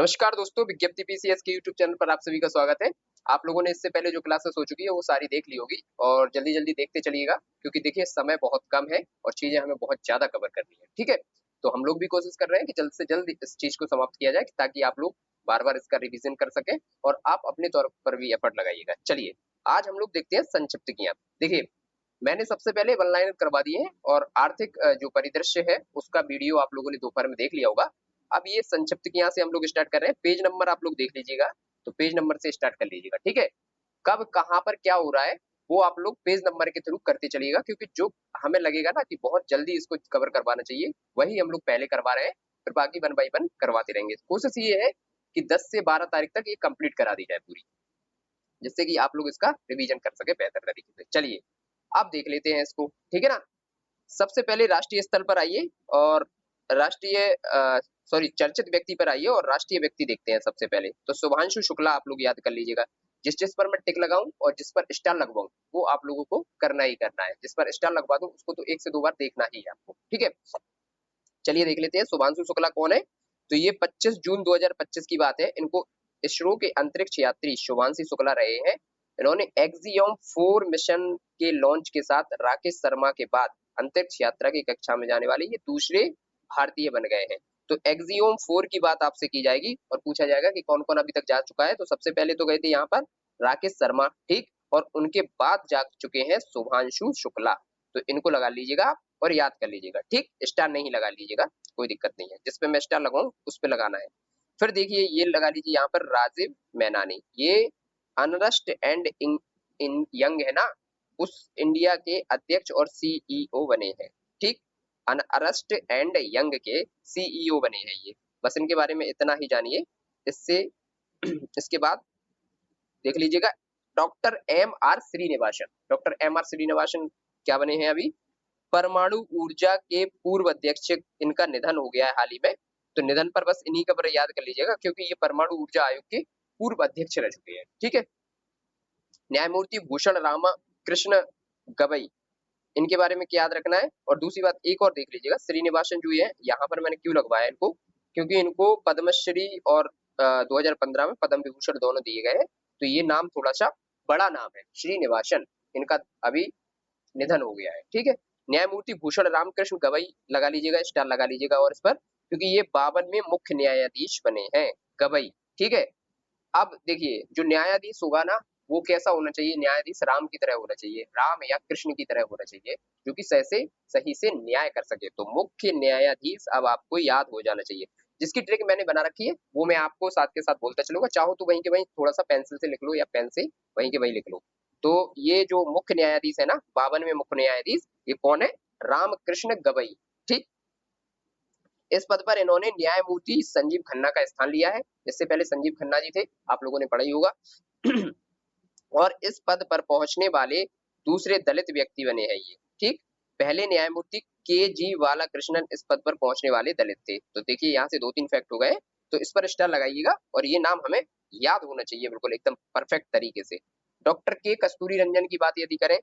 नमस्कार दोस्तों, विज्ञप्ति पीसीएस के यूट्यूब चैनल पर आप सभी का स्वागत है। आप लोगों ने इससे पहले जो क्लासेस हो चुकी है वो सारी देख ली होगी और जल्दी-जल्दी देखते चलिएगा क्योंकि देखिए समय बहुत कम है और चीज़ें हमें बहुत ज़्यादा कवर करनी है, ठीक है? तो हम लोग भी कोशिश कर रहे हैं कि जल्द से जल्द इस चीज़ को समाप्त किया जाए ताकि आप लोग बार-बार इसका रिवीजन कर सकें और आप अपने तौर पर भी एफर्ट लगाइएगा। चलिए, आज हम लोग देखते हैं संक्षिप्तकियाँ। देखिए, मैंने सबसे पहले वन लाइनर करवा दिए हैं और आर्थिक जो परिदृश्य है उसका वीडियो आप लोगों ने दोपहर में देख लिया होगा। अब ये संक्षिप्तकियाँ से हम लोग स्टार्ट कर रहे हैं। पेज नंबर आप लोग देख लीजिएगा, तो पेज नंबर से स्टार्ट कर लीजिएगा, ठीक है? कब कहाँ पर क्या हो रहा है, वो आप लोग पेज नंबर के थ्रू करते चलिएगा क्योंकि जो हमें लगेगा ना कि बहुत जल्दी इसको कवर करवाना चाहिए, वही हम लोग पहले करवा रहे हैं, फिर बाकी वन बाय वन करवाते रहेंगे। कोशिश ये है कि 10 से 12 तारीख तक ये कंप्लीट करा दी जाए पूरी, जिससे कि आप लोग इसका रिवीजन कर सकें बेहतर तरीके से। चलिए, अब देख लेते हैं इसको, ठीक है ना? सबसे पहले राष्ट्रीय स्तर पर आइए और राष्ट्रीय सॉरी चर्चित व्यक्ति पर आइए और राष्ट्रीय व्यक्ति देखते हैं सबसे पहले। तो शुभांशु शुक्ला आप लोग याद कर लीजिएगा। जिस-जिस पर मैं टिक लगाऊँ और जिस पर स्टार लगवाऊँ, वो आप लोगों को करना ही करना है। जिस पर स्टार लगवा दूँ, उसको तो 1 से 2 बार देखना ही है आपको, ठीक है? चलिए देख लेते हैं शुभांशु शुक्ला कौन है? तो ये 25 जून 2025 की बात है। इनको इसरो के अंतरिक्ष यात्री शुभांशु शुक्ला रहे हैं। इन्होंने एक्सियोम 4 मिशन के लॉन्च के साथ राकेश शर्मा के बाद अंतरिक्ष यात्रा की कक्षा में जाने वाले ये दूसरे भारतीय बन गए हैं। तो एक्सियोम 4 की बात आपसे की जाएगी और पूछा जाएगा कि कौन-कौन अभी तक जा चुका है। तो सबसे पहले तो गए थे यहाँ पर राकेश शर्मा, ठीक? और उनके बाद जा चुके हैं शुभांशु शुक्ला। तो इनको लगा लीजिएगा आप और याद कर लीजिएगा, ठीक? स्टार नहीं लगा लीजिएगा, कोई दिक्कत नहीं है। जिस पे मैं स्टार लगाऊँ, उस पे लगाना है। फिर देखिए ये लगा लीजिए यहाँ पर राजीव मैनानी, ये अनरस्ट एंड इन यंग है ना, उस इंडिया के अध्यक्ष और सीईओ बने हैं, ठीक? अनअरेस्ट एंड यंग के सीईओ बने हैं ये। बस इनके बारे में इतना ही जानिए। इससे इसके बाद देख लीजिएगा doctor M R Srinivasan. Doctor M R Srinivasan क्या बने हैं अभी? परमाणु ऊर्जा के पूर्व अध्यक्ष, इनका निधन हो गया है हाल ही में। तो निधन पर बस इन्हीं का याद कर लीजिएगा क्योंकि ये परमाणु ऊर्जा आयोग के पूर्व अध्यक्ष रह चुके हैं, ठीक है? न्यायमूर्ति भूषण रामकृष्ण गवई, इनके बारे में क्या याद रखना है। और दूसरी बात एक और देख लीजिएगा, श्रीनिवासन जो है यहाँ पर मैंने क्यों लगवाया इनको, क्योंकि इनको पद्मश्री और 2015 में पद्म विभूषण दोनों दिए गए हैं। तो ये नाम थोड़ा सा बड़ा नाम है श्रीनिवासन, इनका अभी निधन हो गया है, ठीक है? न्यायमूर्ति भूषण रामकृष्ण गवई लगा लीजिएगा, स्टार लगा लीजिएगा और इस पर, क्योंकि ये 52 में मुख्य न्यायाधीश बने हैं गवई, ठीक है? अब देखिए जो न्यायाधीश होगा ना, वो कैसा होना चाहिए? न्यायाधीश राम की तरह होना चाहिए, राम या कृष्ण की तरह होना चाहिए, जो कि सही से न्याय कर सके। तो मुख्य न्यायाधीश अब आपको याद हो जाना चाहिए। जिसकी ट्रिक मैंने बना रखी है वो मैं आपको साथ के साथ बोलता चलूंगा, चाहो तो वहीं के वहीं थोड़ा सा पेंसिल से लिख लो या पेन से वहीं के वहीं लिख लो। तो ये जो मुख्य न्यायाधीश है ना, 52 में मुख्य न्यायाधीश, ये कौन है? रामकृष्ण गवई, ठीक? इस पद पर इन्होंने न्यायमूर्ति संजीव खन्ना का स्थान लिया है। इससे पहले संजीव खन्ना जी थे, आप लोगों ने पढ़ा ही होगा। और इस पद पर पहुंचने वाले दूसरे दलित व्यक्ति बने हैं ये, ठीक? पहले न्यायमूर्ति के जी बालाकृष्णन इस पद पर पहुंचने वाले दलित थे। तो देखिए यहाँ से 2-3 फैक्ट हो गए, तो इस पर स्टार लगाइएगा और ये नाम हमें याद होना चाहिए बिल्कुल एकदम परफेक्ट तरीके से। डॉक्टर के कस्तूरी रंजन की बात यदि करें,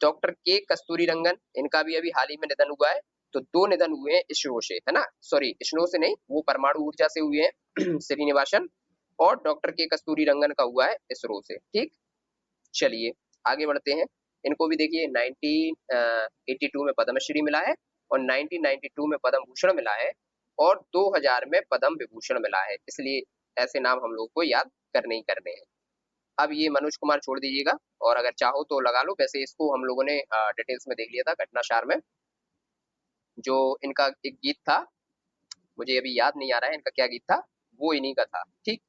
डॉक्टर के कस्तूरी रंगन, इनका भी अभी हाल ही में निधन हुआ है। तो 2 निधन हुए हैं इसरो से, है ना? सॉरी, इसरो से नहीं, वो परमाणु ऊर्जा से हुए हैं श्रीनिवासन, और डॉक्टर के कस्तूरी रंगन का हुआ है इसरो से, ठीक? चलिए आगे बढ़ते हैं। इनको भी देखिए 1982 में पद्मश्री मिला है और 1992 में पद्म भूषण मिला है और 2000 में पद्म विभूषण मिला है। इसलिए ऐसे नाम हम लोग को याद करने ही करने हैं। अब ये मनोज कुमार छोड़ दीजिएगा और अगर चाहो तो लगा लो। वैसे इसको हम लोगों ने डिटेल्स में देख लिया था घटनासार में। जो इनका एक गीत था, मुझे अभी याद नहीं आ रहा है इनका क्या गीत था, वो इन्हीं का था, ठीक?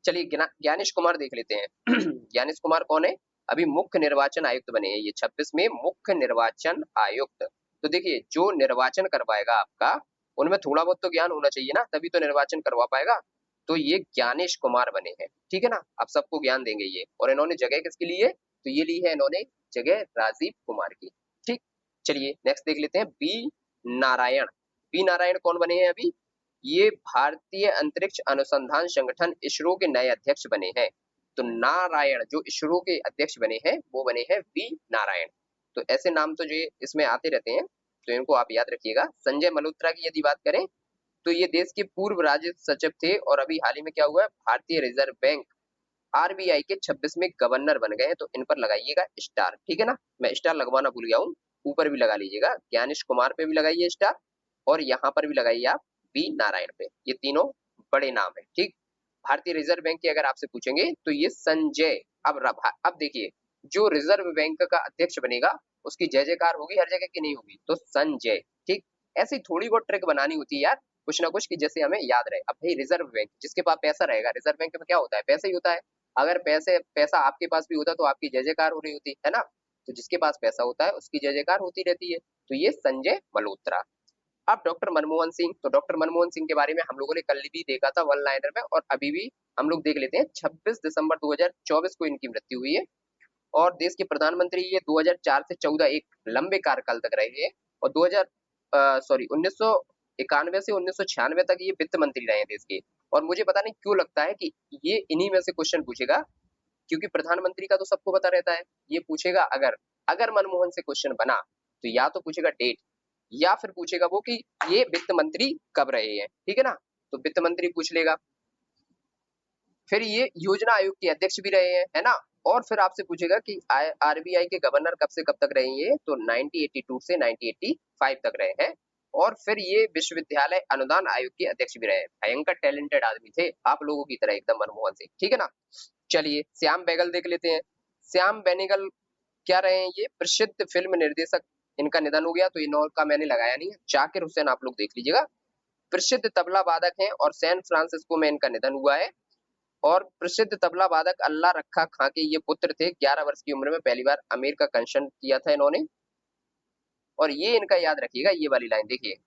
चलिए ज्ञानेश कुमार देख लेते हैं। ज्ञानेश कुमार कौन है? अभी मुख्य निर्वाचन आयुक्त बने हैं ये 26 में मुख्य निर्वाचन आयुक्त। तो देखिए जो निर्वाचन करवाएगा आपका, उनमें थोड़ा बहुत तो ज्ञान होना चाहिए ना, तभी तो निर्वाचन करवा पाएगा। तो ये ज्ञानेश कुमार बने हैं, ठीक है ना? आप सबको ज्ञान देंगे ये। और इन्होंने जगह किसकी ली है? तो ये ली है इन्होंने जगह राजीव कुमार की, ठीक? चलिए नेक्स्ट देख लेते हैं बी नारायण। बी नारायण कौन बने हैं अभी? ये भारतीय अंतरिक्ष अनुसंधान संगठन इसरो के नए अध्यक्ष बने हैं। तो नारायण जो इसरो के अध्यक्ष बने हैं वो बने हैं वी नारायण। तो ऐसे नाम तो जो इसमें आते रहते हैं, तो इनको आप याद रखिएगा। संजय मल्होत्रा की यदि बात करें, तो ये देश के पूर्व राजस्व सचिव थे और अभी हाल ही में क्या हुआ है, भारतीय रिजर्व बैंक आरबीआई के 26वें गवर्नर बन गए हैं। तो इन पर लगाइएगा स्टार, ठीक है ना। मैं स्टार लगवाना भूल गया हूँ, ऊपर भी लगा लीजिएगा, ज्ञानेश कुमार पे भी लगाइए स्टार, और यहाँ पर भी लगाइए आप वी नारायण पे। ये तीनों बड़े नाम है, ठीक। भारतीय रिजर्व बैंक की अगर आपसे पूछेंगे तो ये संजय। अब देखिए, जो रिजर्व बैंक का अध्यक्ष बनेगा उसकी जय जयकार होगी हर जगह की, नहीं होगी, तो संजय, ठीक। ऐसी थोड़ी बहुत ट्रिक बनानी होती है यार, कुछ ना कुछ, कि जैसे हमें याद रहे। अब भाई रिजर्व बैंक, जिसके पास पैसा रहेगा, रिजर्व बैंक में क्या होता है, पैसा ही होता है। अगर पैसा आपके पास भी होता तो आपकी जय जयकार हो रही होती है ना। तो जिसके पास पैसा होता है उसकी जय जयकार होती रहती है। तो ये संजय मल्होत्रा। अब डॉक्टर मनमोहन सिंह, तो डॉक्टर मनमोहन सिंह के बारे में हम लोगों ने कल भी देखा था वन लाइनर में, और अभी भी हम लोग देख लेते हैं। 26 दिसंबर 2024 को इनकी मृत्यु हुई है, और देश के प्रधानमंत्री ये 2004 से 14 एक लंबे कार्यकाल तक रहे हैं, और 1991 से 1996 तक ये वित्त मंत्री रहे हैं देश के। और मुझे पता नहीं क्यों लगता है कि ये इन्हीं में से क्वेश्चन पूछेगा, क्योंकि प्रधानमंत्री का तो सबको पता रहता है, ये पूछेगा अगर अगर मनमोहन से क्वेश्चन बना तो या तो पूछेगा डेट, या फिर पूछेगा वो कि ये वित्त मंत्री कब रहे हैं, ठीक है ना। तो वित्त मंत्री पूछ लेगा। फिर ये योजना आयोग के अध्यक्ष भी रहे हैं, है ना। और फिर आपसे पूछेगा कि आरबीआई के गवर्नर कब से कब तक रहे हैं, तो 1982 से 1985 तक रहे हैं। और फिर ये विश्वविद्यालय अनुदान आयोग के अध्यक्ष भी रहे हैं। भयंकर टैलेंटेड आदमी थे, आप लोगों की तरह एकदम मनमोहन सिंह, ठीक है ना। चलिए श्याम बेगल देख लेते हैं। श्याम बेनेगल क्या रहे हैं, ये प्रसिद्ध फिल्म निर्देशक। इनका निधन हो गया, तो इन और का मैंने लगाया नहीं है। जाकिर हुसैन आप लोग देख लीजिएगा, प्रसिद्ध तबला वादक हैं, और सैन फ्रांसिस्को में इनका निधन हुआ है। और प्रसिद्ध तबला वादक अल्लाह रखा खां के ये पुत्र थे। 11 वर्ष की उम्र में पहली बार अमीर का कंशन किया था इन्होंने। और ये इनका याद रखिएगा, ये वाली लाइन देखिए,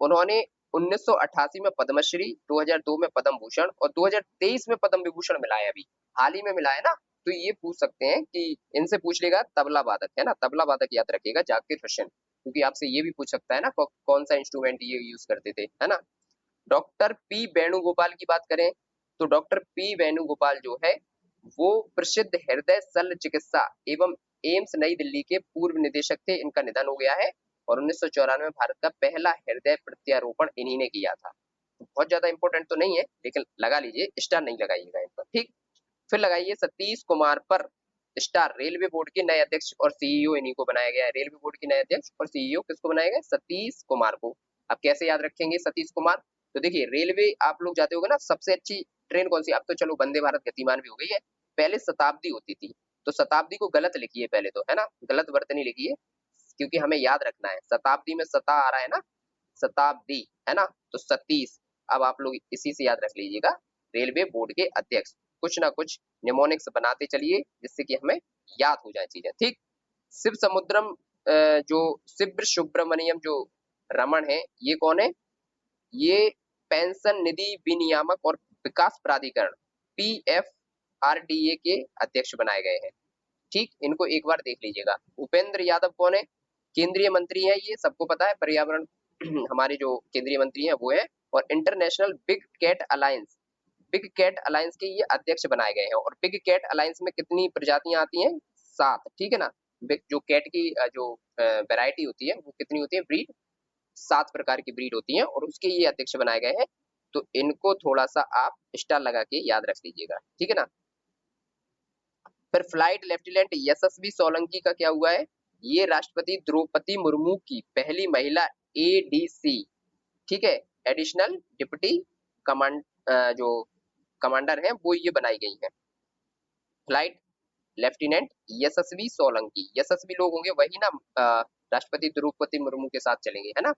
उन्होंने 1988 में पद्मश्री, 2002 में पद्म भूषण, और 2023 में पद्म विभूषण मिला है, अभी हाल ही में मिला है ना। तो ये पूछ सकते हैं कि इनसे पूछ लेगा तबला वादक, है ना, तबला वादक याद रखिएगा, जाकिर हुसैन, क्योंकि आपसे ये भी पूछ सकता है ना कौन सा इंस्ट्रूमेंट ये यूज करते थे, है ना। डॉक्टर पी वेणुगोपाल की बात करें तो डॉक्टर पी वेणुगोपाल जो है वो प्रसिद्ध हृदय शल्य चिकित्सा एवं एम्स नई दिल्ली के पूर्व निदेशक थे। इनका निधन हो गया है, और 1994 में भारत का पहला हृदय प्रत्यारोपण इन्हीं ने किया था। बहुत ज्यादा इंपॉर्टेंट तो नहीं है, लेकिन लगा लीजिए, स्टार नहीं लगाइएगा इन पर, ठीक। फिर लगाइए सतीश कुमार पर स्टार। रेलवे बोर्ड के नए अध्यक्ष और सीईओ इन्हीं को बनाया गया है। रेलवे बोर्ड के नए अध्यक्ष और सीईओ किसको बनाया गया, सतीश कुमार को। अब कैसे याद रखेंगे सतीश कुमार, तो देखिए रेलवे आप लोग जाते होगे ना, सबसे अच्छी ट्रेन कौन सी, अब तो चलो वंदे भारत गतिमान भी हो गई है, पहले शताब्दी होती थी। तो शताब्दी को गलत लिखिए पहले तो, है ना, गलत वर्तनी लिखिए, क्योंकि हमें याद रखना है। शताब्दी में सता आ रहा है ना, शताब्दी, है ना, तो सतीश। अब आप लोग इसी से याद रख लीजिएगा, रेलवे बोर्ड के अध्यक्ष। कुछ ना कुछ निमोनिक्स बनाते चलिए जिससे कि हमें याद हो जाए चीजें, ठीक। शिव समुद्रम जो शिव सुब्रमण्यम जो रमन है, ये कौन है, ये पेंशन निधि विनियामक और विकास प्राधिकरण PFRDA के अध्यक्ष बनाए गए हैं, ठीक। इनको एक बार देख लीजिएगा। उपेंद्र यादव कौन है, केंद्रीय मंत्री है, ये सबको पता है, पर्यावरण हमारे जो केंद्रीय मंत्री हैं वो है। और इंटरनेशनल बिग कैट अलायंस के ये अध्यक्ष बनाए गए हैं। और बिग कैट अलायंस में कितनी प्रजातियां आती हैं, 7, ठीक है ना। जो कैट की जो वैरायटी होती है वो कितनी होती है, ब्रीड, 7 प्रकार की ब्रीड होती हैं, और उसके ये अध्यक्ष बनाए गए हैं। तो इनको थोड़ा सा आप स्टार लगा के याद रख लीजिएगा, ठीक है ना। फिर फ्लाइट लेफ्टिनेंट यशस्वी सोलंकी का क्या हुआ है, ये राष्ट्रपति द्रौपदी मुर्मू की पहली महिला ADC, ठीक है, एडिशनल डिप्टी कमांड जो कमांडर है वो ये बनाई गई है, फ्लाइट लेफ्टिनेंट यशस्वी सोलंकी। यशस्वी लोग होंगे वही ना राष्ट्रपति द्रौपदी मुर्मू के साथ चलेंगे, है ना।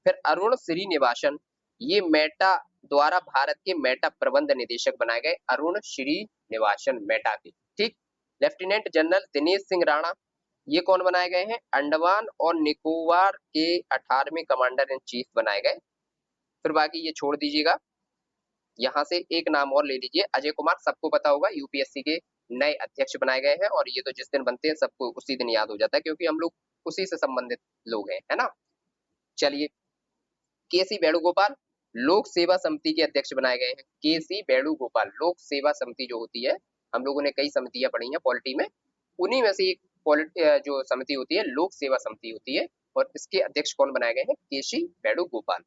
फिर अरुण श्रीनिवासन, ये मेटा द्वारा भारत के मेटा प्रबंध निदेशक बनाए गए, अरुण श्रीनिवासन मेटा के, ठीक। लेफ्टिनेंट जनरल दिनेश सिंह राणा, ये कौन बनाए गए हैं, अंडमान और निकोबार के 18वें कमांडर इन चीफ बनाए गए। फिर बाकी ये छोड़ दीजिएगा, यहाँ से एक नाम और ले लीजिए, अजय कुमार, सबको पता होगा, यूपीएससी के नए अध्यक्ष बनाए गए हैं। और ये तो जिस दिन बनते हैं सबको उसी दिन याद हो जाता है, क्योंकि हम लोग उसी से संबंधित लोग हैं, है ना। चलिए, केसी वेणुगोपाल लोक सेवा समिति के अध्यक्ष बनाए गए हैं। केसी वेणुगोपाल, लोक सेवा समिति जो होती है, हम लोगों ने कई समितियां पढ़ी हैं पॉलिटी में, उन्हीं में से एक जो समिति होती है लोक सेवा समिति होती है, और इसके अध्यक्ष कौन बनाए गए हैं, केसी वेणुगोपाल।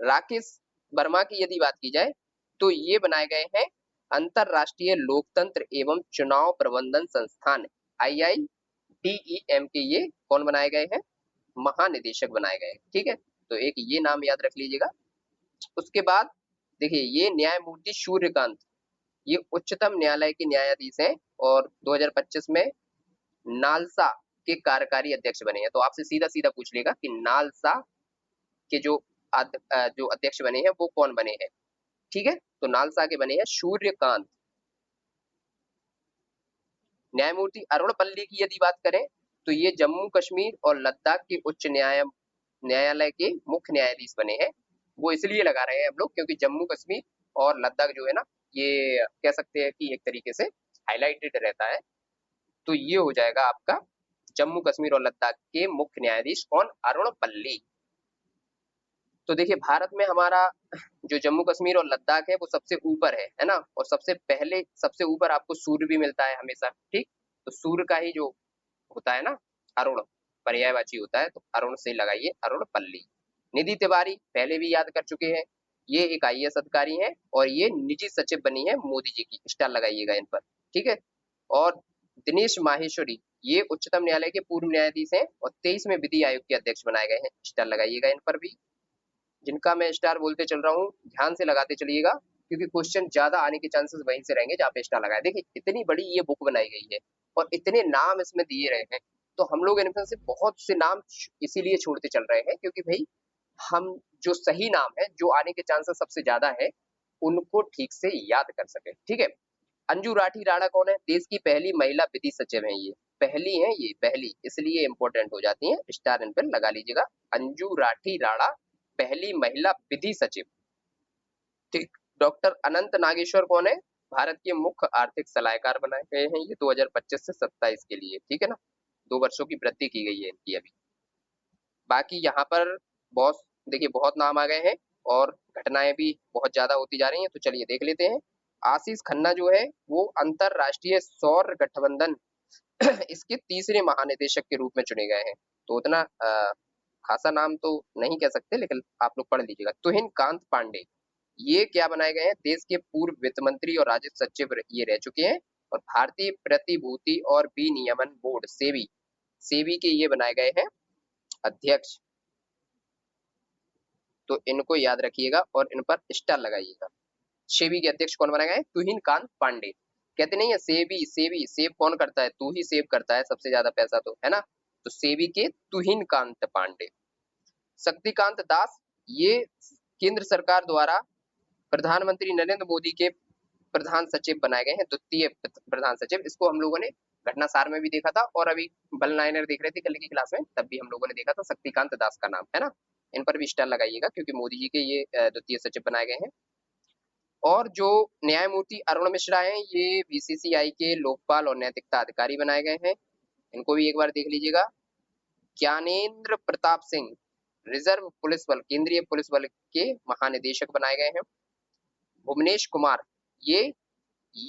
राकेश वर्मा की यदि बात की जाए तो ये बनाए गए हैं अंतरराष्ट्रीय लोकतंत्र एवं चुनाव प्रबंधन संस्थान IITEM के ये कौन बनाए गए हैं, महानिदेशक बनाए गए हैं। ठीक है, तो एक ये नाम याद रख लीजिएगा। उसके बाद देखिए ये न्यायमूर्ति सूर्यकांत, ये उच्चतम न्यायालय के न्यायाधीश हैं और 2025 में नालसा के कार्यकारी अध्यक्ष बने हैं। तो आपसे सीधा सीधा पूछ लेगा कि नालसा के जो अध्यक्ष बने हैं वो कौन बने हैं। ठीक है, तो नालसा के बने हैं सूर्यकांत। न्यायमूर्ति अरुण पल्ली की यदि बात करें तो ये जम्मू कश्मीर और लद्दाख के उच्च न्यायालय के मुख्य न्यायाधीश बने हैं। वो इसलिए लगा रहे हैं हम लोग क्योंकि जम्मू कश्मीर और लद्दाख जो है ना, ये कह सकते हैं कि एक तरीके से हाईलाइटेड रहता है। तो ये हो जाएगा आपका जम्मू कश्मीर और लद्दाख के मुख्य न्यायाधीश कौन, अरुण पल्ली। तो देखिए भारत में हमारा जो जम्मू कश्मीर और लद्दाख है वो सबसे ऊपर है ना, और सबसे ऊपर आपको सूर्य भी मिलता है हमेशा। ठीक, तो सूर्य का ही जो होता है ना अरुण, पर्यायवाची होता है, तो अरुण से लगाइए अरुण पल्ली। निधि तिवारी पहले भी याद कर चुके हैं, ये एक IAS अधिकारी है और ये निजी सचिव बनी है मोदी जी की, स्टार लगाइएगा इन पर। ठीक है, और दिनेश माहेश्वरी ये उच्चतम न्यायालय के पूर्व न्यायाधीश हैं और 23वें विधि आयोग के अध्यक्ष बनाए गए हैं, स्टार लगाइएगा इन पर भी। जिनका मैं स्टार बोलते चल रहा हूँ ध्यान से लगाते चलिएगा क्योंकि क्वेश्चन ज्यादा आने के चांसेस वहीं से रहेंगे जहाँ पे स्टार लगाए। देखिए इतनी बड़ी ये बुक बनाई गई है और इतने नाम इसमें दिए रहे हैं, तो हम लोग इनमें से बहुत से नाम इसीलिए छोड़ते चल रहे हैं क्योंकि भाई हम जो सही नाम है, जो आने के चांसेस सबसे ज्यादा है, उनको ठीक से याद कर सके। ठीक है, अंजू राठी राणा कौन है, देश की पहली महिला विधि सचिव है। ये पहली है, ये पहली इसलिए इंपॉर्टेंट हो जाती है, स्टार इन पर लगा लीजिएगा। अंजू राठी राणा पहली महिला विधि सचिव। ठीक, डॉक्टर अनंत नागेश्वर कौन है, भारत के मुख्य आर्थिक सलाहकार बनाए गए हैं ये 2025 से 27 के लिए। ठीक है ना, 2 वर्षों की वृद्धि की गई है इनकी अभी। बाकी यहाँ पर बहुत देखिए बहुत नाम आ गए हैं और घटनाएं भी बहुत ज्यादा होती जा रही हैं, तो चलिए देख लेते हैं। आशीष खन्ना जो है वो अंतरराष्ट्रीय सौर गठबंधन इसके तीसरे महानिदेशक के रूप में चुने गए हैं। तो उतना खासा नाम तो नहीं कह सकते लेकिन आप लोग पढ़ लीजिएगा। तुहिन कांत पांडे ये क्या बनाए गए हैं, देश के पूर्व वित्त मंत्री और राजस्व सचिव ये रह चुके हैं और भारतीय प्रतिभूति और विनियमन बोर्ड सेबी के ये बनाए गए हैं अध्यक्ष। तो इनको याद रखिएगा और इन पर स्टार लगाइएगा। सेबी के अध्यक्ष कौन बनाए गए, तुहिन कांत पांडे। कहते नहीं है सेबी सेबी सेव कौन करता है, तू ही सेव करता है सबसे ज्यादा पैसा, तो है ना, तो सेबी के तुहिन कांत पांडे। शक्तिकांत दास ये केंद्र सरकार द्वारा प्रधानमंत्री नरेंद्र मोदी के प्रधान सचिव बनाए गए हैं, द्वितीय प्रधान सचिव। इसको हम लोगों ने घटना सार में भी देखा था और अभी बल नायनर देख रहे थे कल की क्लास में, तब भी हम लोगों ने देखा था शक्तिकांत दास का नाम, है ना। इन पर भी स्टार लगाइएगा क्योंकि मोदी जी के ये द्वितीय सचिव बनाए गए हैं। और जो न्यायमूर्ति अरुण मिश्रा हैं ये BCCI के लोकपाल और नैतिकता अधिकारी बनाए गए हैं, इनको भी एक बार देख लीजिएगा। ज्ञानेंद्र प्रताप सिंह रिजर्व पुलिस बल, केंद्रीय पुलिस बल के महानिदेशक बनाए गए हैं। भुवनेश कुमार ये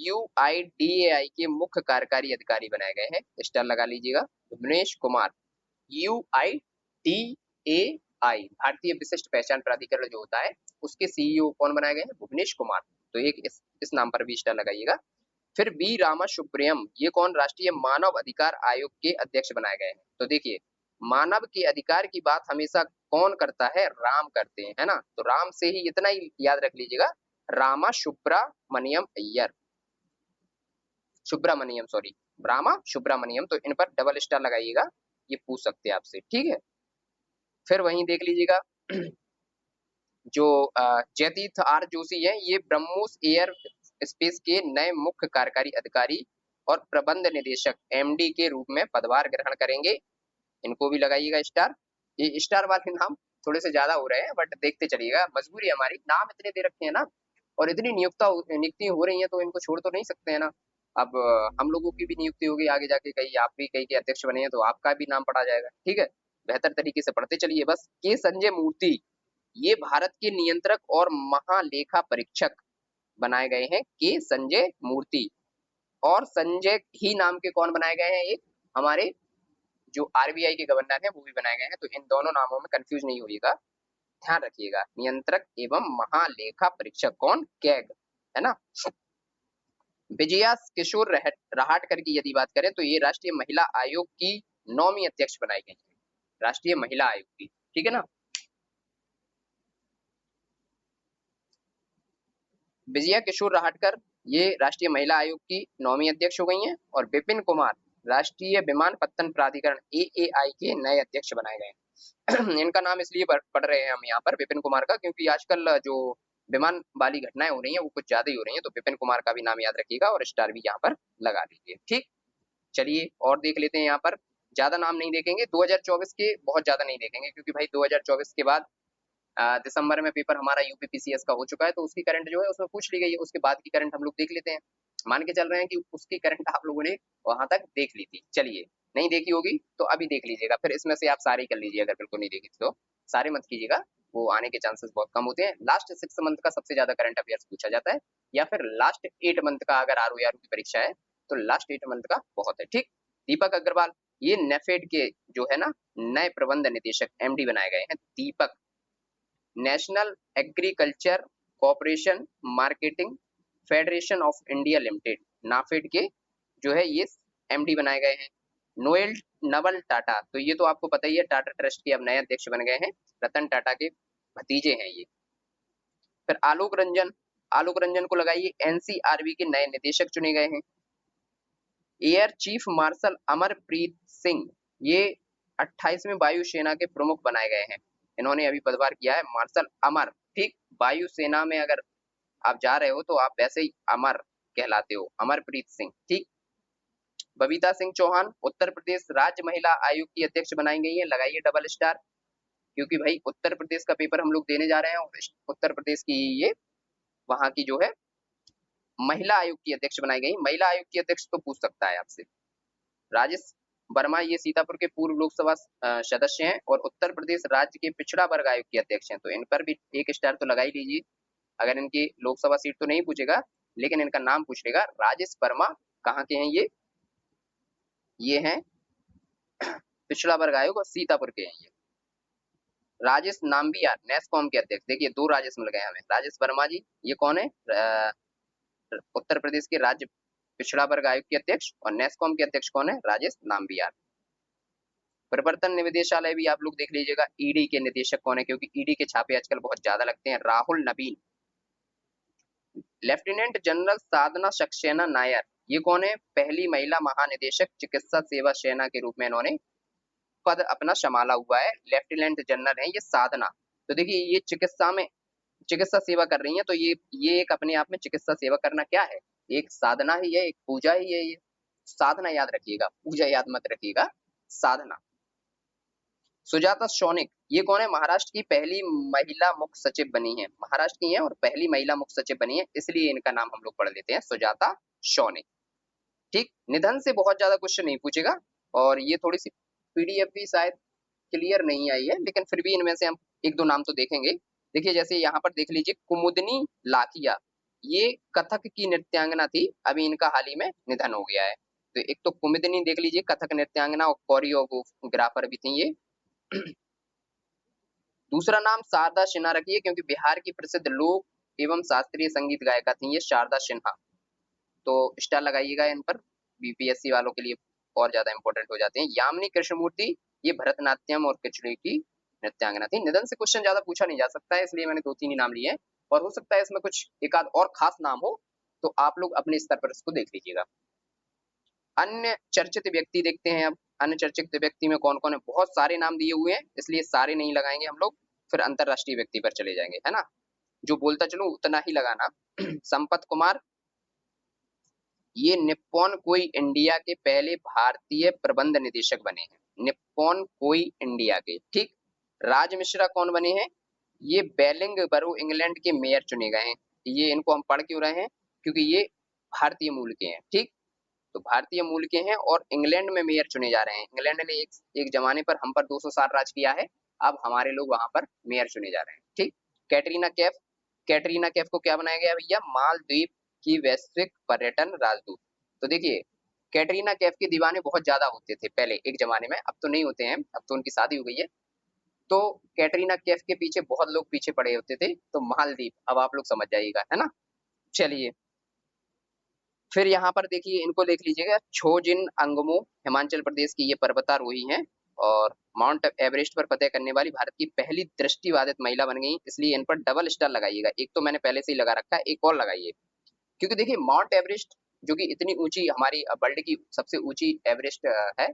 UIDAI के मुख्य कार्यकारी अधिकारी बनाए गए हैं, स्टार लगा लीजिएगा। भुवनेश कुमार UIDAI भारतीय विशिष्ट पहचान प्राधिकरण जो होता है उसके CEO कौन बनाए गए हैं, भुवनेश कुमार। तो एक इस नाम पर भी स्टार लगाइएगा। फिर बी रामा सुब्रियम ये कौन, राष्ट्रीय मानव अधिकार आयोग के अध्यक्ष बनाए गए हैं। तो देखिए मानव के अधिकार की बात हमेशा कौन करता है, राम करते हैं, है ना। तो राम से ही इतना ही याद रख लीजिएगा, रामा सुब्रामण्यम अय्यर, सुब्रामण्यम सॉरी, रामा सुब्रामण्यम। तो इन पर डबल स्टार लगाइएगा, ये पूछ सकते हैं आपसे। ठीक है, फिर वहीं देख लीजिएगा जो जयतीर्थ R जोशी है ये ब्रह्मोस एयर स्पेस के नए मुख्य कार्यकारी अधिकारी और प्रबंध निदेशक MD के रूप में पदभार ग्रहण करेंगे, इनको भी लगाइएगा स्टार। ये स्टार वाले नाम थोड़े से ज्यादा हो रहे हैं बट देखते चलिएगा, मजबूरी है हमारी, नाम इतने दे रखे हैं ना और इतनी नियुक्ति हो रही है तो इनको छोड़ तो नहीं सकते हैं ना। अब हम लोगों की भी नियुक्ति होगी आगे जाके, कहीं आप भी कहीं के अध्यक्ष बने हैं तो आपका भी नाम पढ़ा जाएगा। ठीक है, बेहतर तरीके से पढ़ते चलिए बस। के संजय मूर्ति ये भारत के नियंत्रक और महालेखा परीक्षक बनाए गए हैं, के संजय मूर्ति। और संजय ही नाम के कौन बनाए गए हैं, एक हमारे जो RBI के गवर्नर हैं वो भी बनाए गए हैं। तो इन दोनों नामों में कंफ्यूज नहीं होइएगा। ध्यान रखिएगा, नियंत्रक एवं महालेखा परीक्षक कौन? कैग, है ना। विजया किशोर रहाटकर की यदि बात करें तो ये राष्ट्रीय महिला आयोग की 9वीं अध्यक्ष बनाई गई है, राष्ट्रीय महिला आयोग की, ठीक है ना। विजया किशोर रहाटकर ये राष्ट्रीय महिला आयोग की 9वीं अध्यक्ष हो गई हैं, और विपिन कुमार राष्ट्रीय विमानपत्तन प्राधिकरण AAI के नए अध्यक्ष बनाए गए हैं। इनका नाम इसलिए पढ़ रहे हैं हम यहाँ पर विपिन कुमार का, क्योंकि आजकल जो विमान वाली घटनाएं हो रही हैं वो कुछ ज्यादा ही हो रही हैं, तो विपिन कुमार का भी नाम याद रखिएगा और स्टार भी यहाँ पर लगा लीजिए, ठीक। चलिए और देख लेते हैं, यहाँ पर ज्यादा नाम नहीं देखेंगे, 2024 के बहुत ज्यादा नहीं देखेंगे, क्योंकि भाई 2024 के बाद दिसंबर में पेपर हमारा यूपीपीसीएस का हो चुका है, तो उसकी करंट जो है उसमें पूछ ली गई है, उसके बाद की करंट हम लोग देख लेते हैं। मान के चल रहे हैं कि उसकी करंट आप लोगों ने वहां तक देख ली थी, चलिए नहीं देखी होगी तो अभी देख लीजिएगा, फिर इसमें से आप सारी कर लीजिए, अगर बिल्कुल नहीं देखी थी तो सारे मत कीजिएगा, वो आने के चांसेस बहुत कम होते हैं। लास्ट 6 मंथ का सबसे ज्यादा करंट अफेयर्स पूछा जाता है, या फिर लास्ट 8 मंथ का, अगर ROAR की परीक्षा है तो लास्ट 8 मंथ का बहुत है, ठीक। दीपक अग्रवाल ये नेफेड के जो है ना नए प्रबंध निदेशक MD बनाए गए हैं, Deepak, national agriculture cooperation marketing federation of India limited, NAFED के जो है ये MD बनाए गए हैं। नोएल नवल टाटा, तो ये तो आपको पता ही है, टाटा ट्रस्ट के अब नए अध्यक्ष बन गए हैं, रतन टाटा के भतीजे हैं ये। फिर आलोक रंजन को लगाइए NCRB के नए निदेशक चुने गए हैं। Air chief marshal Amarpreet Singh ये 28वें वायुसेना के प्रमुख बनाए गए हैं, इन्होंने अभी पदभार किया है, मार्शल अमर, ठीक। वायुसेना में अगर आप जा रहे हो तो आप वैसे ही अमर कहलाते हो, अमरप्रीत सिंह, ठीक। बबीता सिंह चौहान उत्तर प्रदेश राज्य महिला आयोग की अध्यक्ष बनाई गई है, लगाइए डबल स्टार, क्योंकि भाई उत्तर प्रदेश का पेपर हम लोग देने जा रहे हैं, और उत्तर प्रदेश की ये वहां की जो है महिला आयोग की अध्यक्ष बनाई गई। महिला आयोग की अध्यक्ष तो पूछ सकता है आपसे। राजेश वर्मा ये सीतापुर के पूर्व लोकसभा सदस्य हैं, और उत्तर प्रदेश राज्य के पिछड़ा वर्ग आयोग के अध्यक्ष हैं, तो इन पर भी एक स्टार तो लगा ही लीजिए। अगर इनकी लोकसभा सीट तो नहीं पूछेगा, लेकिन इनका नाम पूछ लेगा। राजेश वर्मा कहाँ के हैं ये हैं पिछड़ा वर्ग आयोग और सीतापुर के हैं ये। राजेश नाम्बियार नेस्कॉम के अध्यक्ष, देखिए 2 राजेश मिल गए हमें, राजेश वर्मा जी ये कौन है, उत्तर प्रदेश के राज्य पिछड़ा वर्ग आयोग के अध्यक्ष, और नेस्कॉम के अध्यक्ष कौन है, राजेश नाम्बियार। प्रवर्तन निदेशालय भी आप लोग देख लीजिएगा, ईडी के निदेशक कौन है, क्योंकि ईडी के छापे आजकल बहुत ज्यादा लगते हैं, राहुल नवीन। लेफ्टिनेंट जनरल साधना सक्सेना नायर ये कौन है, पहली महिला महानिदेशक चिकित्सा सेवा सेना के रूप में इन्होंने पद अपना संभाला हुआ है, लेफ्टिनेंट जनरल है ये साधना। तो देखिए ये चिकित्सा में चिकित्सा सेवा कर रही है, तो ये एक अपने आप में चिकित्सा सेवा करना क्या है, एक साधना ही है, एक पूजा ही है, ये साधना याद रखिएगा, पूजा याद मत रखिएगा, साधना। सुजाता सोनिक ये कौन है, महाराष्ट्र की पहली महिला मुख्य सचिव बनी है, महाराष्ट्र की है और पहली महिला मुख्य सचिव बनी है, इसलिए इनका नाम हम लोग पढ़ लेते हैं सुजाता सोनिक, ठीक। निधन से बहुत ज्यादा क्वेश्चन नहीं पूछेगा, और ये थोड़ी सी PDF भी शायद क्लियर नहीं आई है, लेकिन फिर भी इनमें से हम 1-2 नाम तो देखेंगे। देखिए जैसे यहाँ पर देख लीजिए कुमुदनी लाखिया ये कथक की नृत्यांगना थी, अभी इनका हाल ही में निधन हो गया है। तो एक तो कुमुदनी देख लीजिए कथक नृत्यांगना और कोरियोग्राफर भी थी ये। दूसरा नाम शारदा सिन्हा रखिए, क्योंकि बिहार की प्रसिद्ध लोक एवं शास्त्रीय संगीत गायिका थी ये शारदा सिन्हा, तो स्टार लगाइएगा इन पर, BPSC वालों के लिए और ज्यादा इंपॉर्टेंट हो जाते हैं। यामिनी कृष्णमूर्ति ये भरतनाट्यम और कचड़ी की नृत्यांगना थी। निधन से क्वेश्चन ज्यादा पूछा नहीं जा सकता है, इसलिए मैंने 2-3 ही नाम लिए हैं, और हो सकता है इसमें कुछ एक आध और खास नाम हो, तो आप लोग अपने स्तर पर इसको देख लीजिएगा। अन्य चर्चित व्यक्ति देखते हैं अब, अन्य चर्चित व्यक्ति में कौन कौन है, बहुत सारे नाम दिए हुए हैं, इसलिए सारे नहीं लगाएंगे हम लोग, फिर अंतरराष्ट्रीय व्यक्ति पर चले जाएंगे, है ना, जो बोलता चलूं उतना ही लगाना। संपत कुमार ये निप्पॉन कोई इंडिया के पहले भारतीय प्रबंध निदेशक बने हैं, निप्पॉन कोई इंडिया के, ठीक। राज मिश्रा कौन बने हैं, ये बेलिंगबरो इंग्लैंड के मेयर चुने गए हैं, ये इनको हम पढ़ क्यों रहे हैं, क्योंकि ये भारतीय मूल के हैं, ठीक। तो भारतीय मूल के हैं और इंग्लैंड में मेयर चुने जा रहे हैं, इंग्लैंड ने एक जमाने पर हम पर 200 साल राज किया है, अब हमारे लोग वहां पर मेयर चुने जा रहे हैं, ठीक। कैटरीना कैफ को क्या बनाया गया भैया, मालदीव की वैश्विक पर्यटन राजदूत। तो देखिए कैटरीना कैफ के दीवाने बहुत ज्यादा होते थे पहले एक जमाने में, अब तो नहीं होते हैं, अब तो उनकी शादी हो गई है। तो कैटरीना कैफ के पीछे बहुत लोग पीछे पड़े होते थे, तो मालदीव, अब आप लोग समझ जाइएगा, है ना। चलिए, फिर यहाँ पर देखिए, इनको देख लीजिएगा, छोजिन अंगमो, हिमाचल प्रदेश की ये पर्वतारोही हैं और माउंट एवरेस्ट पर फतह करने वाली भारत की पहली दृष्टिबाधित महिला बन गई, इसलिए इन पर डबल स्टार लगाइएगा। एक तो मैंने पहले से ही लगा रखा है, एक और लगाइए, क्योंकि देखिए माउंट एवरेस्ट जो कि इतनी ऊंची, हमारी वर्ल्ड की सबसे ऊंची एवरेस्ट है,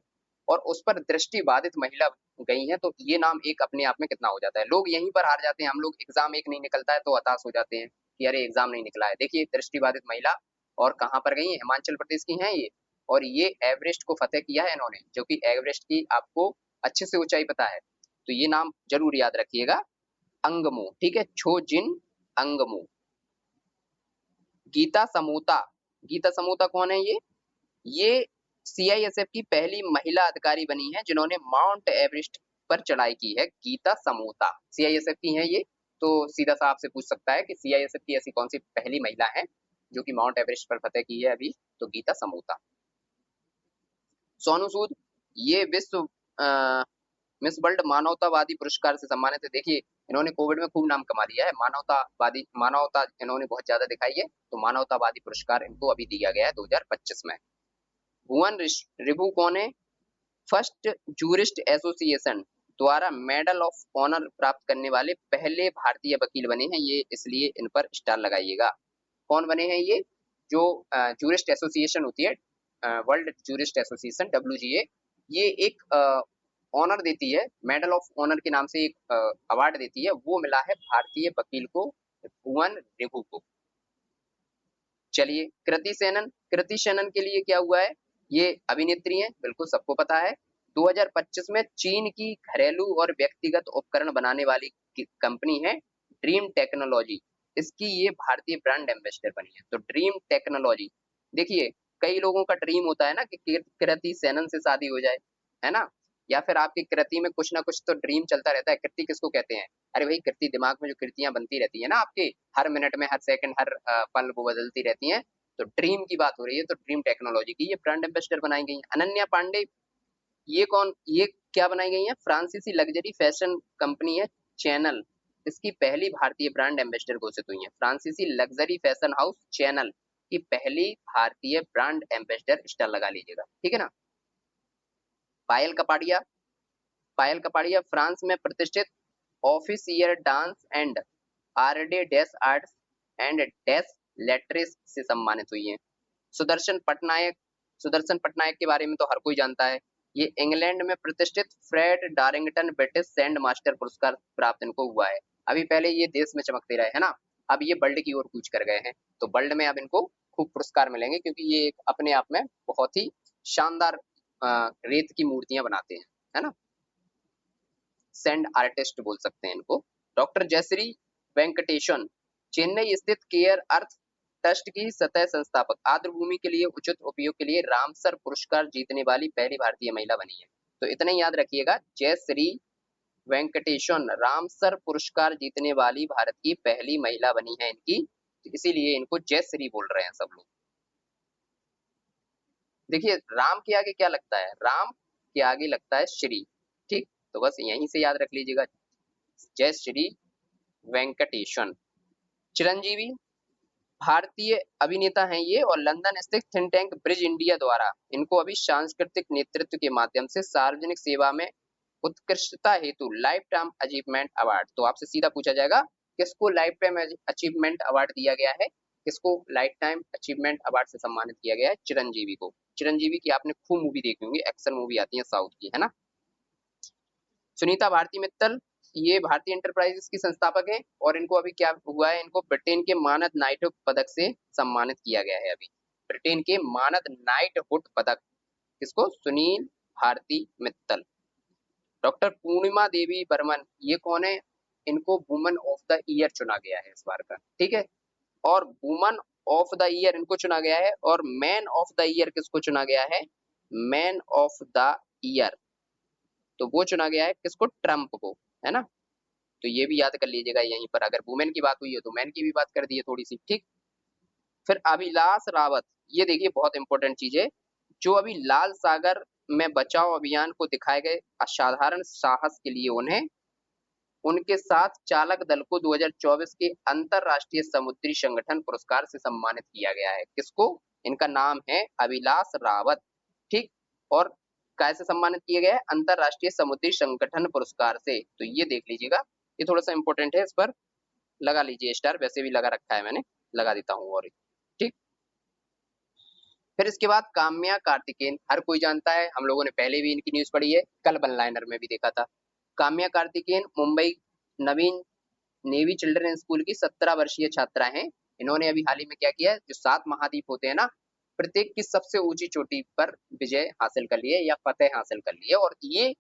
और उस पर दृष्टिबाधित महिला गई है, तो ये नाम एक अपने आप में कितना हो जाता है। लोग यहीं पर हार जाते हैं, हम लोग एग्जाम एक नहीं निकलता है तो हताश हो जाते हैं कि अरे एग्जाम नहीं निकला है। देखिए दृष्टिबाधित महिला, और कहाँ पर गई है, हिमाचल प्रदेश की हैं ये, और ये एवरेस्ट को फतेह किया है इन्होंने, जो कि एवरेस्ट की आपको अच्छे से ऊंचाई पता है, तो ये नाम जरूर याद रखिएगा, अंगमो, ठीक है, छोजिन अंगमो। गीता समोता, गीता समोता कौन है ये सीआईएसएफ की पहली महिला अधिकारी बनी है जिन्होंने माउंट एवरेस्ट पर चढ़ाई की है। गीता समोता सीआईएसएफ की है ये, तो सीधा सा आपसे पूछ सकता है कि सीआईएसएफ की ऐसी कौन सी पहली महिला है जो कि माउंट एवरेस्ट पर फतेह की है अभी, तो गीता समोता। सोनू सूद, ये विश्व मिस वर्ल्ड मानवतावादी पुरस्कार से सम्मानित है। देखिए इन्होंने कोविड में खूब नाम कमा लिया है, मानवता इन्होंने बहुत ज्यादा दिखाई है, तो मानवतावादी पुरस्कार इनको अभी दिया गया है 2025 में। भुवन रिभु कौन है, फर्स्ट जूरिस्ट एसोसिएशन द्वारा मेडल ऑफ ऑनर प्राप्त करने वाले पहले भारतीय वकील बने हैं ये, इसलिए इन पर स्टार लगाइएगा। कौन बने हैं ये, जो जूरिस्ट एसोसिएशन होती है, वर्ल्ड जूरिस्ट एसोसिएशन WGA, ये एक ऑनर देती है, मेडल ऑफ ऑनर के नाम से एक अवार्ड देती है, वो मिला है भारतीय वकील को, भुवन रिभु को। चलिए, कृति सेनन के लिए क्या हुआ है, ये अभिनेत्री हैं, बिल्कुल सबको पता है। 2025 में चीन की घरेलू और व्यक्तिगत उपकरण बनाने वाली कंपनी है ड्रीम टेक्नोलॉजी, इसकी ये भारतीय ब्रांड एम्बेसडर बनी है। तो ड्रीम टेक्नोलॉजी, देखिए कई लोगों का ड्रीम होता है ना कि कृति सेनन से शादी हो जाए, है ना, या फिर आपकी कृति में कुछ ना कुछ तो ड्रीम चलता रहता है। कृति किसको कहते हैं, अरे भाई कृति, दिमाग में जो कृतियां बनती रहती है ना आपके, हर मिनट में, हर सेकंड, हर पल वो बदलती रहती हैं, तो ड्रीम की बात हो रही है, तो ड्रीम टेक्नोलॉजी की ये ब्रांड एम्बेसडर बनाई गई है। अनन्या पांडे, ये क्या बनाई गई है, फ्रांसीसी लग्जरी फैशन कंपनी है चैनल, इसकी पहली भारतीय ब्रांड एम्बेसडर घोषित हुई है। फ्रांसीसी लग्जरी फैशन हाउस चैनल की पहली भारतीय ब्रांड एम्बेसडर, स्टार लगा लीजिएगा, ठीक है ना। पायल कपाड़िया, पायल कपाड़िया फ्रांस में प्रतिष्ठित ऑफिसियर डांस एंड आरडे डैश आर्ट्स एंड डैश लेटरेस से सम्मानित हुई हैं। सुदर्शन पटनायक, सुदर्शन पटनायक के बारे में तो हर कोई जानता है, ये इंग्लैंड में प्रतिष्ठित फ्रेड डारिंगटन ब्रिटिश सैंड मास्टर पुरस्कार प्राप्त इनको हुआ है। अभी पहले ये देश में चमकते रहे, है ना, अब ये वर्ल्ड की ओर कूच कर गए हैं, तो वर्ल्ड में अब इनको खूब पुरस्कार मिलेंगे, क्योंकि ये एक अपने आप में बहुत ही शानदार रेत की मूर्तियां बनाते हैं, है ना, सैंड आर्टिस्ट बोल सकते हैं इनको। डॉक्टर जयश्री वेंकटेशन, चेन्नई स्थित केयर अर्थ ट्रस्ट की सतह संस्थापक, आर्द्रभूमि के लिए उचित उपयोग के लिए रामसर पुरस्कार जीतने वाली पहली भारतीय महिला बनी है। तो इतना ही याद रखिएगा, जयश्री वेंकटेशन रामसर पुरस्कार जीतने वाली भारत की पहली महिला बनी है इनकी, तो इसीलिए इनको जयश्री बोल रहे हैं सब लोग। देखिए राम के आगे क्या लगता है, राम के आगे लगता है श्री, ठीक, तो बस यहीं से याद रख लीजिएगा, जय श्री वेंकटेशन। चिरंजीवी भारतीय अभिनेता हैं ये, और लंदन स्थित थिंक टैंक ब्रिज इंडिया द्वारा इनको अभी सांस्कृतिक नेतृत्व के माध्यम से सार्वजनिक सेवा में उत्कृष्टता हेतु लाइफ टाइम अचीवमेंट अवार्ड, तो आपसे सीधा पूछा जाएगा किसको लाइफ टाइम अचीवमेंट अवार्ड दिया गया है, किसको लाइफ टाइम अचीवमेंट अवार्ड से सम्मानित किया गया है, चिरंजीवी को। चिरंजीवी की आपने खूब मूवी देखी होंगी, एक्शन मूवी आती है साउथ की, है ना। सुनीता भारती मित्तल, ये भारतीय एंटरप्राइजेस की संस्थापक है, और इनको अभी क्या हुआ है, इनको ब्रिटेन के मानद नाइटहुड पदक से सम्मानित किया गया है अभी, ब्रिटेन के मानद नाइटहुड पदक, किसको, सुनील भारती मित्तल। डॉक्टर पूर्णिमा देवी बर्मन, ये कौन है, इनको वुमन ऑफ द ईयर चुना गया है इस बार का, ठीक है, और वुमन ऑफ द ईयर इनको चुना गया है, और मैन ऑफ द ईयर किसको चुना गया है, मैन ऑफ द ईयर, तो वो चुना गया है किसको, ट्रंप को, है ना। तो ये भी याद कर लीजिएगा, यहीं पर अगर वुमेन की बात हुई है तो मैन की भी बात कर दी है थोड़ी सी, ठीक। फिर अभिलाष रावत, ये देखिए बहुत इंपॉर्टेंट चीज है, जो अभी लाल सागर में बचाव अभियान को दिखाए गए असाधारण साहस के लिए उन्हें उनके साथ चालक दल को 2024 के अंतरराष्ट्रीय समुद्री संगठन पुरस्कार से सम्मानित किया गया है। किसको? इनका नाम है अभिलाष रावत। ठीक, और कैसे सम्मानित किया गया है? अंतरराष्ट्रीय समुद्री संगठन पुरस्कार से। तो ये देख लीजिएगा, ये थोड़ा सा इंपॉर्टेंट है, इस पर लगा लीजिए स्टार, वैसे भी लगा रखा है मैंने, लगा देता हूँ और ठीक। फिर इसके बाद काम्या कार्तिकेयन, हर कोई जानता है, हम लोगों ने पहले भी इनकी न्यूज पढ़ी है, कल वन लाइनर में भी देखा था। काम्या कार्तिकेयन मुंबई नवीन नेवी चिल्ड्रन स्कूल की 17 वर्षीय छात्रा हैं। इन्होंने अभी हाल ही में क्या किया है, जो 7 महाद्वीप होते हैं ना, प्रत्येक की सबसे ऊंची चोटी पर विजय हासिल कर ली है या फतेह हासिल कर ली है, और ये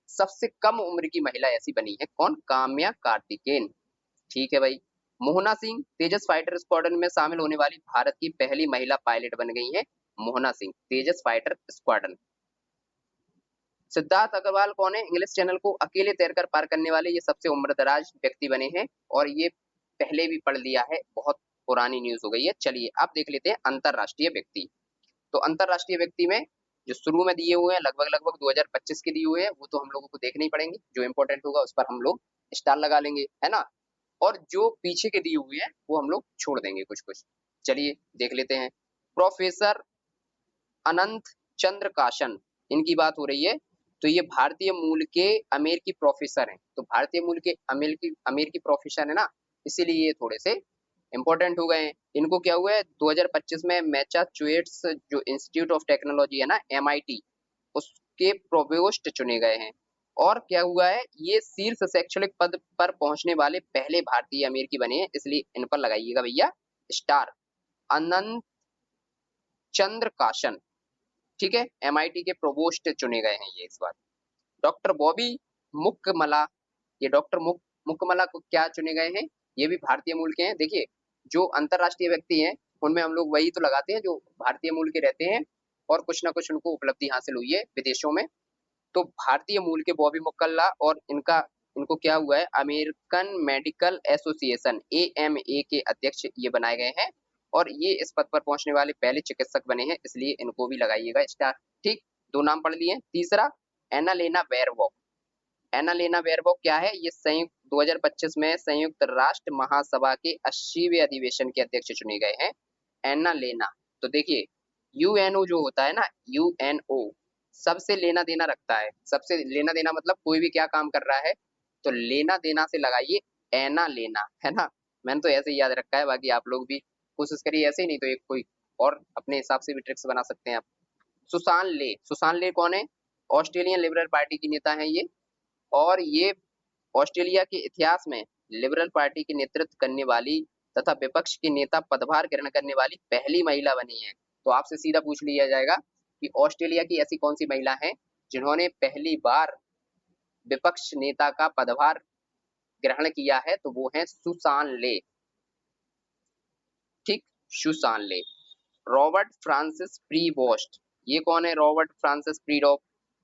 सबसे कम उम्र की महिला ऐसी बनी है। कौन? काम्या कार्तिकेयन। ठीक है भाई। मोहना सिंह तेजस फाइटर स्क्वाड्रन में शामिल होने वाली भारत की पहली महिला पायलट बन गई है। मोहना सिंह, तेजस फाइटर स्क्वाड्रन। सिद्धार्थ अग्रवाल कौन है? इंग्लिश चैनल को अकेले तैरकर पार करने वाले ये सबसे उम्रदराज व्यक्ति बने हैं, और ये पहले भी पढ़ लिया है, बहुत पुरानी न्यूज हो गई है। चलिए अब देख लेते हैं अंतरराष्ट्रीय व्यक्ति। तो अंतरराष्ट्रीय व्यक्ति में जो शुरू में दिए हुए हैं लगभग लगभग 2025 के दिए हुए हैं, वो तो हम लोगों को देखने ही पड़ेंगे, जो इंपॉर्टेंट होगा उस पर हम लोग स्टार लगा लेंगे, है ना। और जो पीछे के दिए हुए हैं वो हम लोग छोड़ देंगे कुछ कुछ। चलिए देख लेते हैं। प्रोफेसर अनंत चंद्र काशन, इनकी बात हो रही है। तो ये भारतीय मूल के अमेरिकी प्रोफेसर हैं। तो भारतीय मूल के अमेरिकी प्रोफेसर है ना, इसीलिए ये थोड़े से इंपॉर्टेंट हो गए हैं। इनको क्या हुआ है, 2025 में मैसाचुसेट्स जो इंस्टीट्यूट ऑफ टेक्नोलॉजी है ना, MIT, उसके प्रोवोस्ट चुने गए हैं। और क्या हुआ है, ये शीर्ष शैक्षणिक पद पर पहुंचने वाले पहले भारतीय अमेरिकी बने हैं, इसलिए इन पर लगाइएगा भैया स्टार। अनंत चंद्र काशन, ठीक है, MIT के प्रोवोस्ट चुने गए हैं ये इस बार। डॉक्टर बॉबी मुक्कमला, ये डॉक्टर मुक्कमला को क्या चुने गए हैं, ये भी भारतीय मूल के हैं। देखिए, जो अंतरराष्ट्रीय व्यक्ति हैं उनमें हम लोग वही तो लगाते हैं जो भारतीय मूल के रहते हैं, और कुछ ना कुछ उनको उपलब्धि हासिल हुई है विदेशों में। तो भारतीय मूल के बॉबी मुक्कल्ला, और इनको क्या हुआ है, अमेरिकन मेडिकल एसोसिएशन AMA के अध्यक्ष ये बनाए गए हैं, और ये इस पद पर पहुंचने वाले पहले चिकित्सक बने हैं, इसलिए इनको भी लगाइएगा स्टार। ठीक, 2 नाम पढ़ लिए। तीसरा, एनालेना वेयरवॉक। एनालेना वेयरवॉक क्या है, ये संयुक्त 2025 में संयुक्त राष्ट्र महासभा के 80वें अधिवेशन के अध्यक्ष चुने गए हैं, एनालेना। तो देखिए, UNO जो होता है ना, UNO सबसे लेना देना रखता है, सबसे लेना देना मतलब कोई भी क्या काम कर रहा है तो लेना देना से लगाइए एना लेना, है ना। मैंने तो ऐसे ही याद रखा है, बाकी आप लोग भी कोशिश करिए ऐसे ही, नहीं तो एक कोई और अपने हिसाब से भी ट्रिक्स बना सकते हैं आप। सुसान ले कौन है? ऑस्ट्रेलियन लिबरल पार्टी की नेता है ये, और ये ऑस्ट्रेलिया के इतिहास में लिबरल पार्टी के नेतृत्व करने वाली तथा विपक्ष के नेता पदभार ग्रहण करने वाली पहली महिला बनी है। तो आपसे सीधा पूछ लिया जाएगा कि ऑस्ट्रेलिया की ऐसी कौन सी महिला है जिन्होंने पहली बार विपक्ष नेता का पदभार ग्रहण किया है, तो वो है सुसान ले। ठीक, सुसान ले। रॉबर्ट फ्रांसिस प्रीवोस्ट, ये कौन है? रॉबर्ट फ्रांसिस प्रीवोस्ट,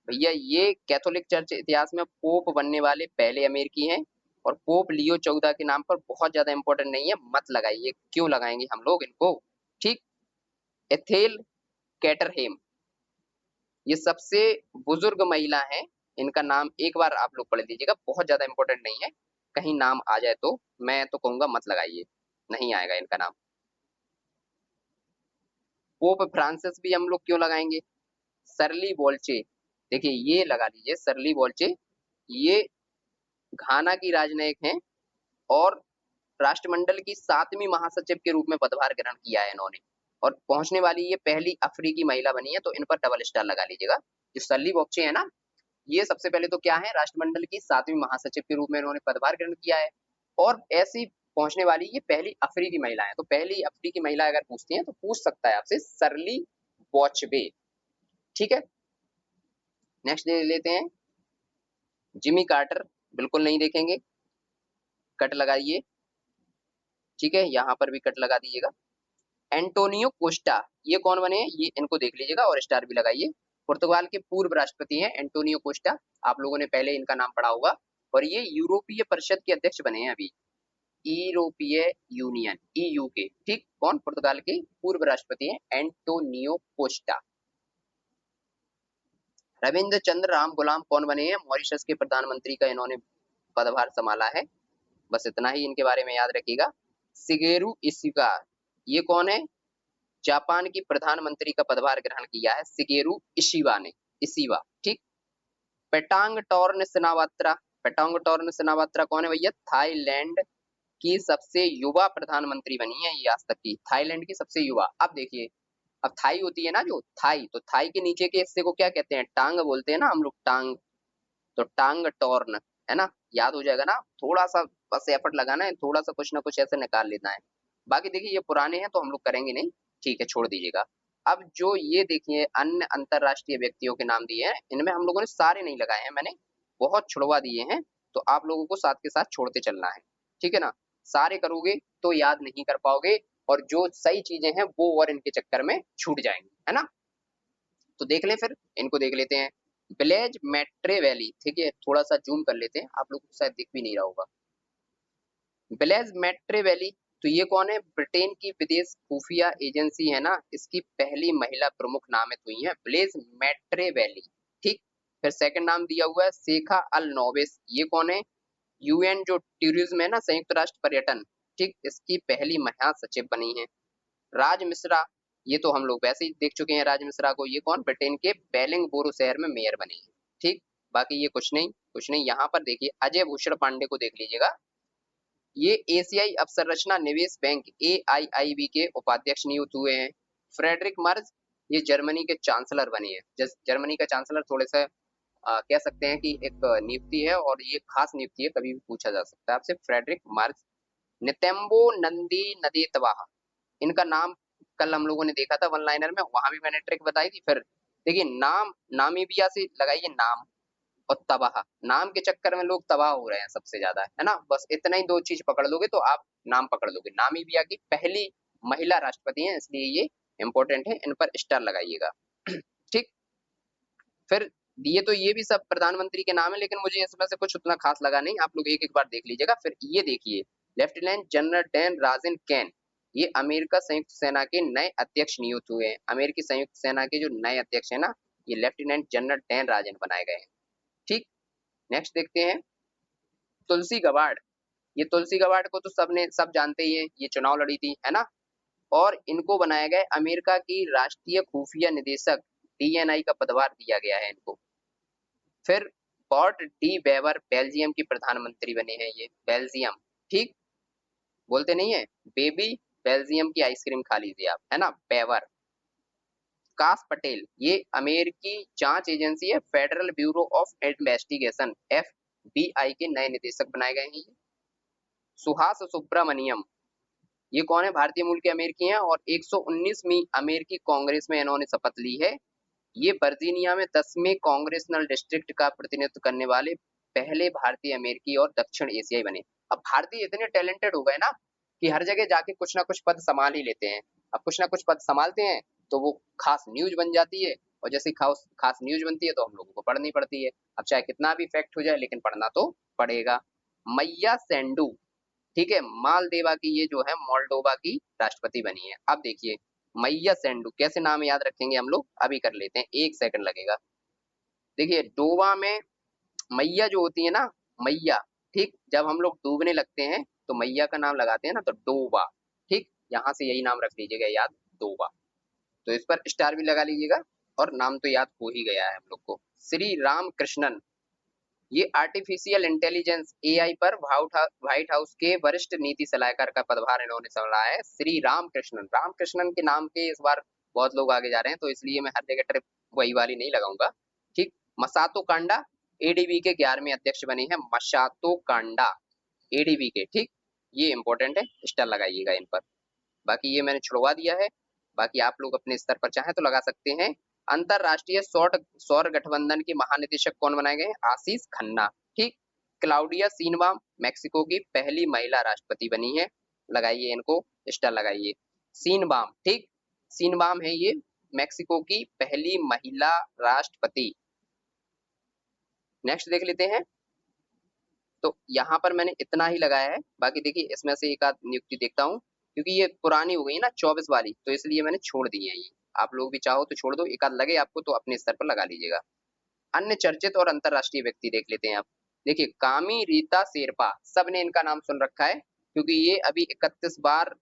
भैया ये कैथोलिक चर्च इतिहास में पोप बनने वाले पहले अमेरिकी हैं, और पोप लियो 14 के नाम पर बहुत ज्यादा इंपॉर्टेंट नहीं है, मत लगाइए, क्यों लगाएंगे हम लोग इनको। ठीक, एथेल कैटरहेम, ये सबसे बुजुर्ग महिला है, इनका नाम एक बार आप लोग पढ़ लीजिएगा, बहुत ज्यादा इंपॉर्टेंट नहीं है, कहीं नाम आ जाए तो मैं तो कहूंगा मत लगाइए, नहीं आएगा इनका नाम। पोप फ्रांसिस भी हम लोग क्यों लगाएंगे? सरली बोल्चे, देखिए ये लगा लीजिए सरली बोल्चे, ये घाना की राजनयिक हैं, और राष्ट्रमंडल की 7वीं महासचिव के रूप में पदभार ग्रहण किया है इन्होंने, और पहुंचने वाली ये पहली अफ्रीकी महिला बनी है, तो इन पर डबल स्टार लगा लीजिएगा। जो सरली बोल्चे है ना, ये सबसे पहले तो क्या है, राष्ट्रमंडल की 7वीं महासचिव के रूप में इन्होंने पदभार ग्रहण किया है, और ऐसी पहुंचने वाली ये पहली अफ्रीकी महिला है। तो पहली अफ्रीकी महिला अगर पूछती है तो पूछ सकता है आपसे सरली बॉचबे। ठीक है, नेक्स्ट देख लेते हैं जिमी कार्टर, बिल्कुल नहीं देखेंगे, कट लगाइए। ठीक है, यहाँ पर भी कट लगा दीजिएगा। एंटोनियो कोस्टा, ये कौन बने हैं, ये इनको देख लीजिएगा और स्टार भी लगाइए। पुर्तगाल के पूर्व राष्ट्रपति हैं एंटोनियो कोस्टा, आप लोगों ने पहले इनका नाम पढ़ा होगा, और ये यूरोपीय परिषद के अध्यक्ष बने हैं अभी, यूरोपीय यूनियन EU के। ठीक, कौन? पुर्तगाल के पूर्व राष्ट्रपति हैं एंटोनियो कोस्टा। रविंद्र चंद्र राम गुलाम कौन बने हैं? मॉरिशस के प्रधानमंत्री का इन्होंने पदभार संभाला है। बस इतना ही इनके बारे में याद रखिएगा। शिगेरू इशिका, ये कौन है? जापान की प्रधानमंत्री का पदभार ग्रहण किया है शिगेरू इशिवा, ठीक। पेटांग टॉर्न सिनावात्रा, पेटांग टॉर्न सिनावात्रा कौन है भैया? थाईलैंड की सबसे युवा प्रधानमंत्री बनी है ये आज तक की, थाईलैंड की सबसे युवा। अब देखिए, अब थाई होती है ना जो थाई, तो थाई के नीचे के हिस्से को क्या कहते हैं? टांग बोलते हैं ना हम लोग, टांग। तो टांग टॉर्न, है ना, याद हो जाएगा ना। थोड़ा सा बस एफर्ट लगाना है, थोड़ा सा कुछ ना कुछ ऐसे निकाल लेना है। बाकी देखिए ये पुराने हैं तो हम लोग करेंगे नहीं, ठीक है, छोड़ दीजिएगा। अब जो ये देखिए अन्य अंतरराष्ट्रीय व्यक्तियों के नाम दिए हैं, इनमें हम लोगों ने सारे नहीं लगाए हैं, मैंने बहुत छुड़वा दिए हैं, तो आप लोगों को साथ के साथ छोड़ते चलना है, ठीक है ना। सारे करोगे तो याद नहीं कर पाओगे, और जो सही चीजें हैं वो और इनके चक्कर में छूट जाएंगी, है ना। तो देख लें, फिर इनको देख लेते हैं। ब्लेज मेट्रे वैली, ठीक है, थोड़ा सा जूम कर लेते हैं, आप लोग को शायद दिख भी नहीं रहा होगा। ब्लेज मेट्रे वैली, तो ये कौन है? ब्रिटेन की विदेश खुफिया एजेंसी है ना, इसकी पहली महिला प्रमुख नामित हुई है, ब्लेज मेट्रे वैली, ठीक। फिर सेकंड नाम दिया हुआ है शेखा अल नोवेस, ये कौन है? यूएन जो टूरिज्म है ना, संयुक्त राष्ट्र पर्यटन, ठीक, इसकी पहली महासचिव बनी है। राज मिश्रा, ये तो हम लोग वैसे ही देख चुके हैं राज मिश्रा को, ये कौन? ब्रिटेन के बेलिंगबोरो शहर में मेयर बने हैं, ठीक। बाकी ये कुछ नहीं कुछ नहीं। यहाँ पर देखिए अजय भूषण पांडे को देख लीजिएगा, ये एशियाई अवसंरचना निवेश बैंक AIIB के उपाध्यक्ष नियुक्त हुए हैं। फ्रेडरिक मर्ज, ये जर्मनी के चांसलर बने हैं। जर्मनी का चांसलर थोड़े से कह सकते हैं कि एक नियुक्ति है, और ये खास नियुक्ति है, कभी भी पूछा जा सकता है आपसे। Friedrich Merz. नितेम्बो नंदी नदेतवा, इनका नाम कल हम लोगों ने देखा था वन लाइनर में, वहां भी मैंने ट्रिक बताई थी। फिर देखिए नाम, नामीबिया से लगाइए नाम, और तबाह, नाम के चक्कर में लोग तबाह हो रहे हैं सबसे ज्यादा, है ना। बस इतना ही दो चीज पकड़ लोगे तो आप नाम पकड़ लोगे। नामीबिया की पहली महिला राष्ट्रपति हैं, इसलिए ये इंपॉर्टेंट है, इन पर स्टार लगाइएगा, ठीक। फिर ये तो ये भी सब प्रधानमंत्री के नाम है, लेकिन मुझे इसमें से कुछ उतना खास लगा नहीं, आप लोग एक एक बार देख लीजिएगा। फिर ये देखिए lieutenant general Dan Rajan can, ये अमेरिका संयुक्त सेना के नए अध्यक्ष नियुक्त हुए हैं। अमेरिकी संयुक्त सेना के जो नए अध्यक्ष है ना, ये लेफ्टिनेंट जनरल डैन राजन बनाए गए हैं, ठीक। नेक्स्ट देखते हैं तुलसी गबार्ड, ये तुलसी गबार्ड को तो सब जानते ही हैं, ये चुनाव लड़ी थी, है ना। और इनको बनाया गया अमेरिका की राष्ट्रीय खुफिया निदेशक DNI का पदभार दिया गया है इनको। फिर पॉट डी बेवर, बेल्जियम की प्रधानमंत्री बने हैं ये, बेल्जियम, ठीक, बोलते नहीं है बेबी, बेल्जियम की आइसक्रीम खा लीजिए आप, है ना, बेवर। काश पटेल, ये अमेरिकी जांच एजेंसी है federal bureau of investigation FBI के नए निदेशक बनाए गए हैं ये। सुहास सुब्रमण्यम, ये कौन है? भारतीय मूल के अमेरिकी हैं, और 119वीं अमेरिकी कांग्रेस में इन्होंने शपथ ली है। ये वर्जीनिया में 10वें कांग्रेसनल डिस्ट्रिक्ट का प्रतिनिधित्व करने वाले पहले भारतीय अमेरिकी और दक्षिण एशियाई बने। अब भारतीय इतने टैलेंटेड हो गए ना कि हर जगह जाके कुछ ना कुछ पद संभाल ही लेते हैं। अब कुछ ना कुछ पद संभालते हैं तो वो खास न्यूज बन जाती है, और जैसे खास खास न्यूज बनती है तो हम लोगों को पढ़नी पड़ती है। अब चाहे कितना भी फैक्ट हो जाए, लेकिन पढ़ना तो पड़ेगा। मैया सेंडू, ठीक है, मालदेवा की, ये जो है मोल्डोवा की राष्ट्रपति बनी है। अब देखिए मैया सेंडू, कैसे नाम याद रखेंगे हम लोग, अभी कर लेते हैं, 1 सेकंड लगेगा। देखिए डोबा में मैया जो होती है ना, मैया, ठीक, जब हम लोग डूबने लगते हैं तो मैया का नाम लगाते हैं ना, तो डोबा, ठीक, यहाँ से यही नाम रख लीजिएगा याद, डोबा। तो इस पर स्टार भी लगा लीजिएगा, और नाम तो याद हो ही गया है हम लोग को। श्री राम कृष्णन, ये आर्टिफिशियल इंटेलिजेंस AI पर व्हाइट हाउस के वरिष्ठ नीति सलाहकार का पदभार इन्होंने संभाला है। श्री रामकृष्णन, रामकृष्णन के नाम के इस बार बहुत लोग आगे जा रहे हैं, तो इसलिए मैं हर जगह ट्रिप वही वाली नहीं लगाऊंगा, ठीक। मसातो कांडा, ADB के 11वें अध्यक्ष बने हैं, मसातो कांडा, ADB के, ठीक, ये इंपॉर्टेंट है, स्टार लगाइएगा इन पर। बाकी ये मैंने छुड़वा दिया है, बाकी आप लोग अपने स्तर पर चाहें तो लगा सकते हैं। अंतरराष्ट्रीय सौर गठबंधन के महानिदेशक कौन बनाए गए? आशीष खन्ना, ठीक। क्लाउडिया सीनबाम, मैक्सिको की पहली महिला राष्ट्रपति बनी है, लगाइए इनको स्टार लगाइए। सीनबाम, ठीक, सीनबाम है ये मैक्सिको की पहली महिला राष्ट्रपति। नेक्स्ट देख लेते हैं। तो यहाँ पर मैंने इतना ही लगाया है, बाकी देखिए इसमें से एक आध नियुक्ति देखता हूँ, क्योंकि ये पुरानी हो गई ना 24 वाली, तो इसलिए मैंने छोड़ दी है ये। आप लोग भी चाहो तो छोड़ दो, एक आध लगे आपको तो अपने स्तर पर लगा लीजिएगा। अन्य चर्चित और अंतरराष्ट्रीय व्यक्ति देख लेते हैं आप। देखिए कामी रीता शेरपा, सबने इनका नाम सुन रखा है क्योंकि ये अभी 31 बार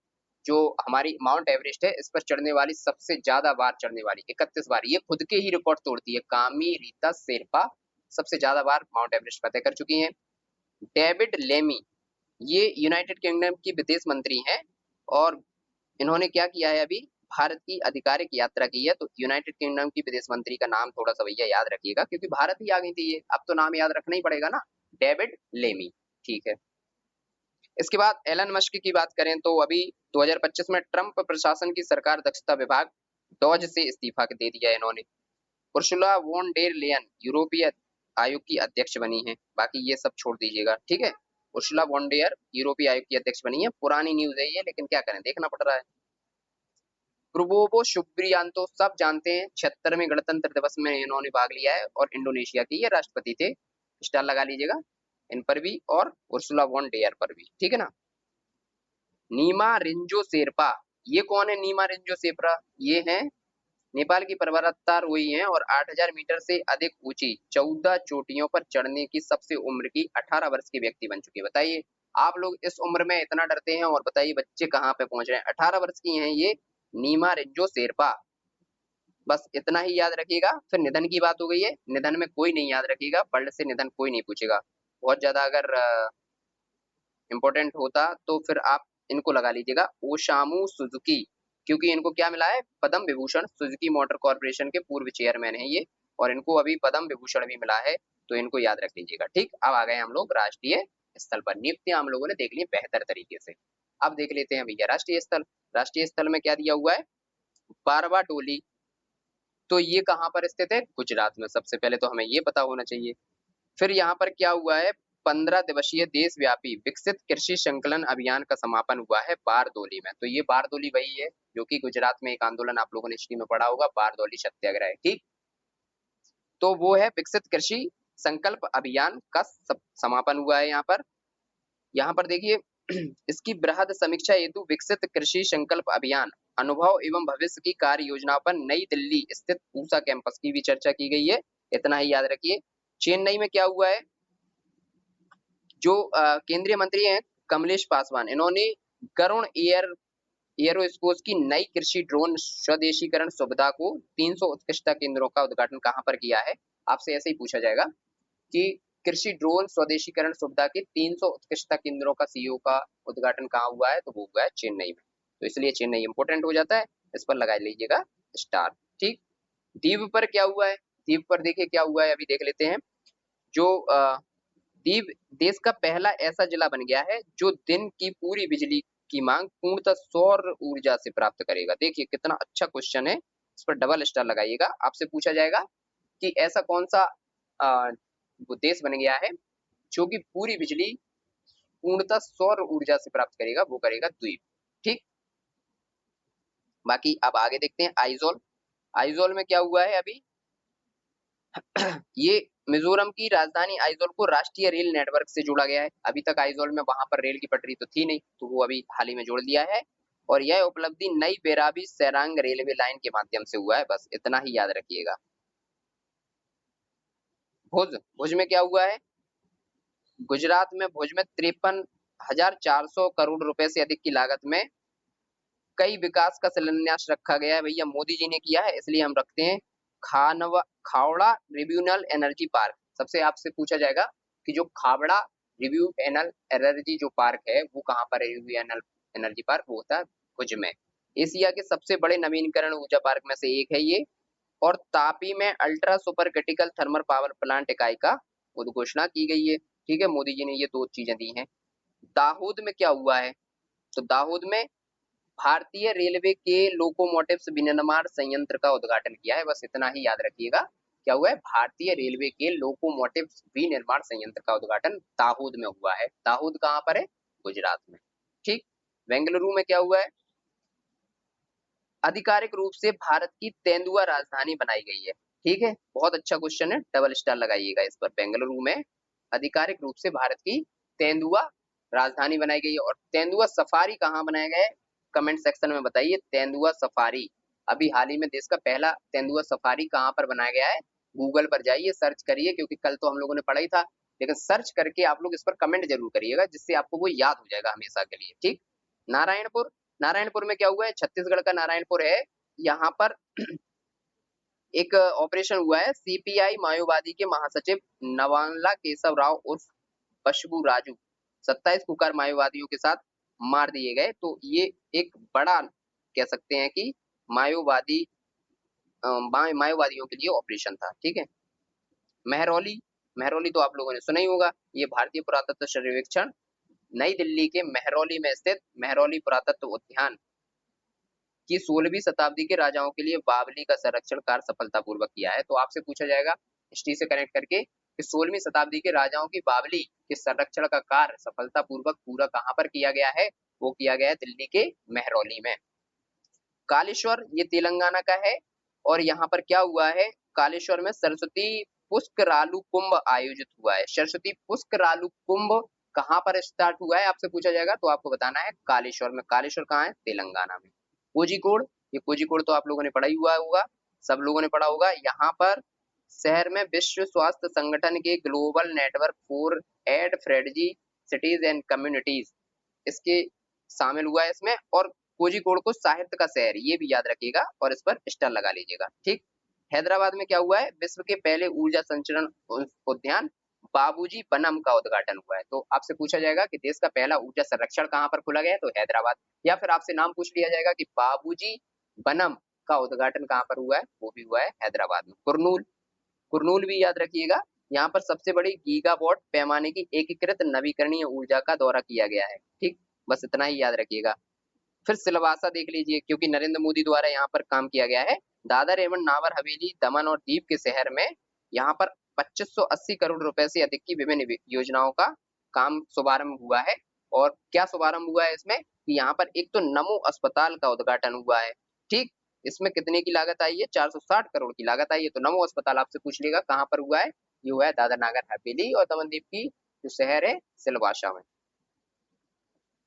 जो हमारी माउंट एवरेस्ट है इस पर चढ़ने वाली सबसे ज्यादा बार चढ़ने वाली 31 बार, ये खुद के ही रिकॉर्ड तोड़ती है। कामी रीता शेरपा सबसे ज्यादा बार माउंट एवरेस्ट फतेह कर चुकी हैं। डेविड लेमी, ये यूनाइटेड किंगडम की विदेश मंत्री हैं और इन्होंने क्या किया है, अभी भारत की आधिकारिक यात्रा की है। तो यूनाइटेड किंगडम की विदेश मंत्री का नाम थोड़ा सा भैया याद रखिएगा क्योंकि भारत ही आ गई थी ये, अब तो नाम याद रखना ही पड़ेगा ना, डेविड लेमी। ठीक है, इसके बाद एलन मस्क की बात करें तो अभी 2025 में ट्रंप प्रशासन की सरकार दक्षता विभाग डॉज से इस्तीफा दे दिया है इन्होंने। उर्सुला वॉन डेर लेयन यूरोपीय आयोग की अध्यक्ष बनी है, बाकी ये सब छोड़ दीजिएगा। ठीक है, उर्सुला वॉन डेर यूरोपीय आयोग की अध्यक्ष बनी है, पुरानी न्यूज है ये लेकिन क्या करें देखना पड़ रहा है। क्रुबोवो सुबियांतो सब जानते हैं, 76वें गणतंत्र दिवस में इन्होंने भाग लिया है और इंडोनेशिया के ये राष्ट्रपति थे। स्टार लगा लीजिएगा इन पर भी और उर्सुला वॉन डेयर पर भी। ठीक है ना। नीमा रिंजो शेरपा, ये कौन है नीमा रिंजो शेरपा? ये हैं नेपाल की पर्वतारोही हैं और 8000 मीटर से अधिक ऊंची 14 चोटियों पर चढ़ने की सबसे उम्र की 18 वर्ष की व्यक्ति बन चुकी है। बताइए आप लोग इस उम्र में इतना डरते हैं और बताइए बच्चे कहाँ पे पहुंच रहे हैं। 18 वर्ष की हैं ये नीमा रिंजो शेरपा, बस इतना ही याद रखिएगा। फिर निधन की बात हो गई है, निधन में कोई नहीं याद रखिएगा, वर्ल्ड से निधन कोई नहीं पूछेगा। बहुत ज्यादा अगर इंपॉर्टेंट होता तो फिर आप इनको लगा लीजिएगा, ओसामू सुजुकी, क्योंकि इनको क्या मिला है, Padma Vibhushan. Suzuki motor corporation के पूर्व चेयरमैन है ये और इनको अभी पद्म विभूषण भी मिला है, तो इनको याद रख लीजिएगा। ठीक, अब आ गए हम लोग राष्ट्रीय स्थल पर। नियुक्तियां हम लोगों ने देख ली बेहतर तरीके से, अब देख लेते हैं भैया राष्ट्रीय स्थल। राष्ट्रीय स्थल में क्या दिया हुआ है, बारवा टोली, तो ये कहाँ पर स्थित है, गुजरात में। सबसे पहले तो हमें ये पता होना चाहिए। फिर यहाँ पर क्या हुआ है, 15 दिवसीय देशव्यापी विकसित कृषि संकलन अभियान का समापन हुआ है बारदोली में। तो ये बारदोली वही है जो कि गुजरात में एक आंदोलन आप लोगों ने हिस्ट्री में पढ़ा होगा, बारदोली सत्याग्रह। ठीक, तो वो है विकसित कृषि संकल्प अभियान का समापन हुआ है यहाँ पर देखिए इसकी बृहद समीक्षा हेतु विकसित कृषि संकल्प अभियान अनुभव एवं भविष्य की कार्य योजना पर नई दिल्ली स्थित पूसा कैंपस की भी चर्चा की गई है, इतना ही याद रखिए। चेन्नई में क्या हुआ है, जो केंद्रीय मंत्री हैं कमलेश पासवान, इन्होंने गरुण एयरोस्पेस की नई कृषि ड्रोन स्वदेशीकरण सुविधा को 300 उत्कृष्टता केंद्रों का उद्घाटन कहां पर किया है। आपसे ऐसे ही पूछा जाएगा कि कृषि ड्रोन स्वदेशीकरण सुविधा के 300 उत्कृष्टता केंद्रों का सीईओ का उद्घाटन कहाँ हुआ है, तो वो हुआ है चेन्नई में। तो इसलिए चेन्नई इंपोर्टेंट हो जाता है, इस पर लगा लीजिएगा स्टार। ठीक, दीव पर क्या हुआ है, दीव पर देखिए क्या हुआ है, अभी देख लेते हैं। जो दीव देश का पहला ऐसा जिला बन गया है जो दिन की पूरी बिजली की मांग पूर्णतः सौर ऊर्जा से प्राप्त करेगा। देखिए कितना अच्छा क्वेश्चन है, इस पर डबल स्टार लगाइएगा। आपसे पूछा जाएगा कि ऐसा कौन सा वो देश बन गया है जो कि पूरी बिजली पूर्णतः सौर ऊर्जा से प्राप्त करेगा, वो करेगा द्वीप। ठीक, बाकी अब आगे देखते हैं आइजोल। आइजोल में क्या हुआ है अभी ये मिजोरम की राजधानी आइजोल को राष्ट्रीय रेल नेटवर्क से जोड़ा गया है। अभी तक आइजोल में वहां पर रेल की पटरी तो थी नहीं, तो वो अभी हाल ही में जोड़ दिया है और यह उपलब्धि नई बेराबी सैरांग रेलवे लाइन के माध्यम से हुआ है, बस इतना ही याद रखिएगा। भुज में क्या हुआ है, गुजरात में भुज में 53,400 करोड़ रुपए से अधिक की लागत में कई विकास का शिलान्यास रखा गया है। भैया मोदी जी ने किया है, इसलिए हम रखते हैं खावड़ा रिन्यूएबल एनर्जी पार्क। सबसे आपसे पूछा जाएगा कि जो खावड़ा रिन्यूएबल एनर्जी जो पार्क है वो कहाँ पर है, रिन्यूएबल एनर्जी पार्क वो होता है भुज में। एशिया के सबसे बड़े नवीनीकरण ऊर्जा पार्क में से एक है ये और तापी में ultra super critical thermal power plant इकाई का उद्घोषणा की गई है। ठीक है, मोदी जी ने ये दो चीजें दी हैं। दाहोद में क्या हुआ है, तो दाहोद में भारतीय रेलवे के लोकोमोटिव्स विनिर्माण संयंत्र का उद्घाटन किया है, बस इतना ही याद रखिएगा। क्या हुआ है, भारतीय रेलवे के लोकोमोटिव्स विनिर्माण संयंत्र का उद्घाटन दाहोद में हुआ है। दाहोद कहाँ पर है, गुजरात में। ठीक, बेंगलुरु में क्या हुआ है, आधिकारिक रूप से भारत की तेंदुआ राजधानी बनाई गई है। ठीक है, बहुत अच्छा क्वेश्चन है, डबल स्टार लगाइएगा इस पर। बेंगलुरु में आधिकारिक रूप से भारत की तेंदुआ राजधानी बनाई गई है। और तेंदुआ सफारी कहाँ बनाया गया है, कमेंट सेक्शन में बताइए। तेंदुआ सफारी अभी हाल ही में देश का पहला तेंदुआ सफारी कहाँ पर बनाया गया है, गूगल पर जाइए सर्च करिए, क्योंकि कल तो हम लोगों ने पढ़ा ही था लेकिन सर्च करके आप लोग इस पर कमेंट जरूर करिएगा, जिससे आपको वो याद हो जाएगा हमेशा के लिए। ठीक। नारायणपुर, नारायणपुर में क्या हुआ है, छत्तीसगढ़ का नारायणपुर है, यहाँ पर एक ऑपरेशन हुआ है। सीपीआई माओवादी के महासचिव नवांला केशव राव उर्फ बशबू राजू 27 कुकर माओवादियों के साथ मार दिए गए। तो ये एक बड़ा कह सकते हैं कि माओवादी माओवादियों के लिए ऑपरेशन था। ठीक है। महरौली, महरौली तो आप लोगों ने सुना ही होगा, ये भारतीय पुरातत्व सर्वेक्षण नई दिल्ली के महरौली में स्थित महरौली पुरातत्व उद्यान कि 16वीं शताब्दी के राजाओं के लिए बावली का संरक्षण कार्य सफलतापूर्वक किया है। तो आपसे पूछा जाएगा हिस्ट्री से कनेक्ट करके कि 16वीं शताब्दी के राजाओं की बावली के संरक्षण का कार्य सफलतापूर्वक पूरा कहाँ पर किया गया है, वो किया गया है दिल्ली के महरौली में। कालेश्वर ये तेलंगाना का है, और यहाँ पर क्या हुआ है, कालेश्वर में सरस्वती पुष्करालु कुंभ आयोजित हुआ है। सरस्वती पुष्करालु कुंभ कहाँ पर स्टार्ट हुआ है आपसे पूछा जाएगा, तो आपको बताना है कालेश्वर में। कालेश्वर कहाँ है, तेलंगाना में। कोझिकोड, ये कोझिकोड तो आप लोगों ने पढ़ा ही हुआ होगा, सब लोगों ने पढ़ा होगा। यहाँ पर शहर में विश्व स्वास्थ्य संगठन के global network for age friendly cities and communities इसके शामिल हुआ है इसमें। और कोझिकोड को साहित्य का शहर ये भी याद रखिएगा और इस पर स्टार लगा लीजिएगा। ठीक। हैदराबाद में क्या हुआ है, विश्व के पहले ऊर्जा संचरण उद्यान बाबूजी बनम का उद्घाटन हुआ है। तो आपसे पूछा जाएगा कि देश का पहला ऊर्जा संरक्षण कहाँ पर खोला गया है, तो हैदराबाद। या फिर आपसे नाम पूछ लिया जाएगा कि बाबूजी बनम का उद्घाटन कहाँ पर हुआ है, वो भी हुआ है हैदराबाद में। कुरनूल, कुरनूल भी याद रखिएगा, यहाँ पर सबसे बड़ी गीगावाट पैमाने की एकीकृत नवीकरणीय ऊर्जा का दौरा किया गया है। ठीक, बस इतना ही याद रखिएगा। फिर सिलवासा देख लीजिए, क्योंकि नरेंद्र मोदी द्वारा यहाँ पर काम किया गया है। दादर एवं नागर हवेली, दमन और दीव के शहर में यहाँ पर 2580 करोड़ रुपए से अधिक की विभिन्न योजनाओं का काम शुभारंभ हुआ है। और क्या शुभारंभ हुआ है इसमें कि यहाँ पर एक तो नमो अस्पताल का उद्घाटन हुआ है। ठीक, इसमें कितने की लागत आई है, 460 करोड़ की लागत आई है। तो नमो अस्पताल आपसे पूछ लेगा कहाँ पर हुआ है, ये हुआ है दादर नागर हवेली और दमन दीव की जो शहर है सिलवासा में।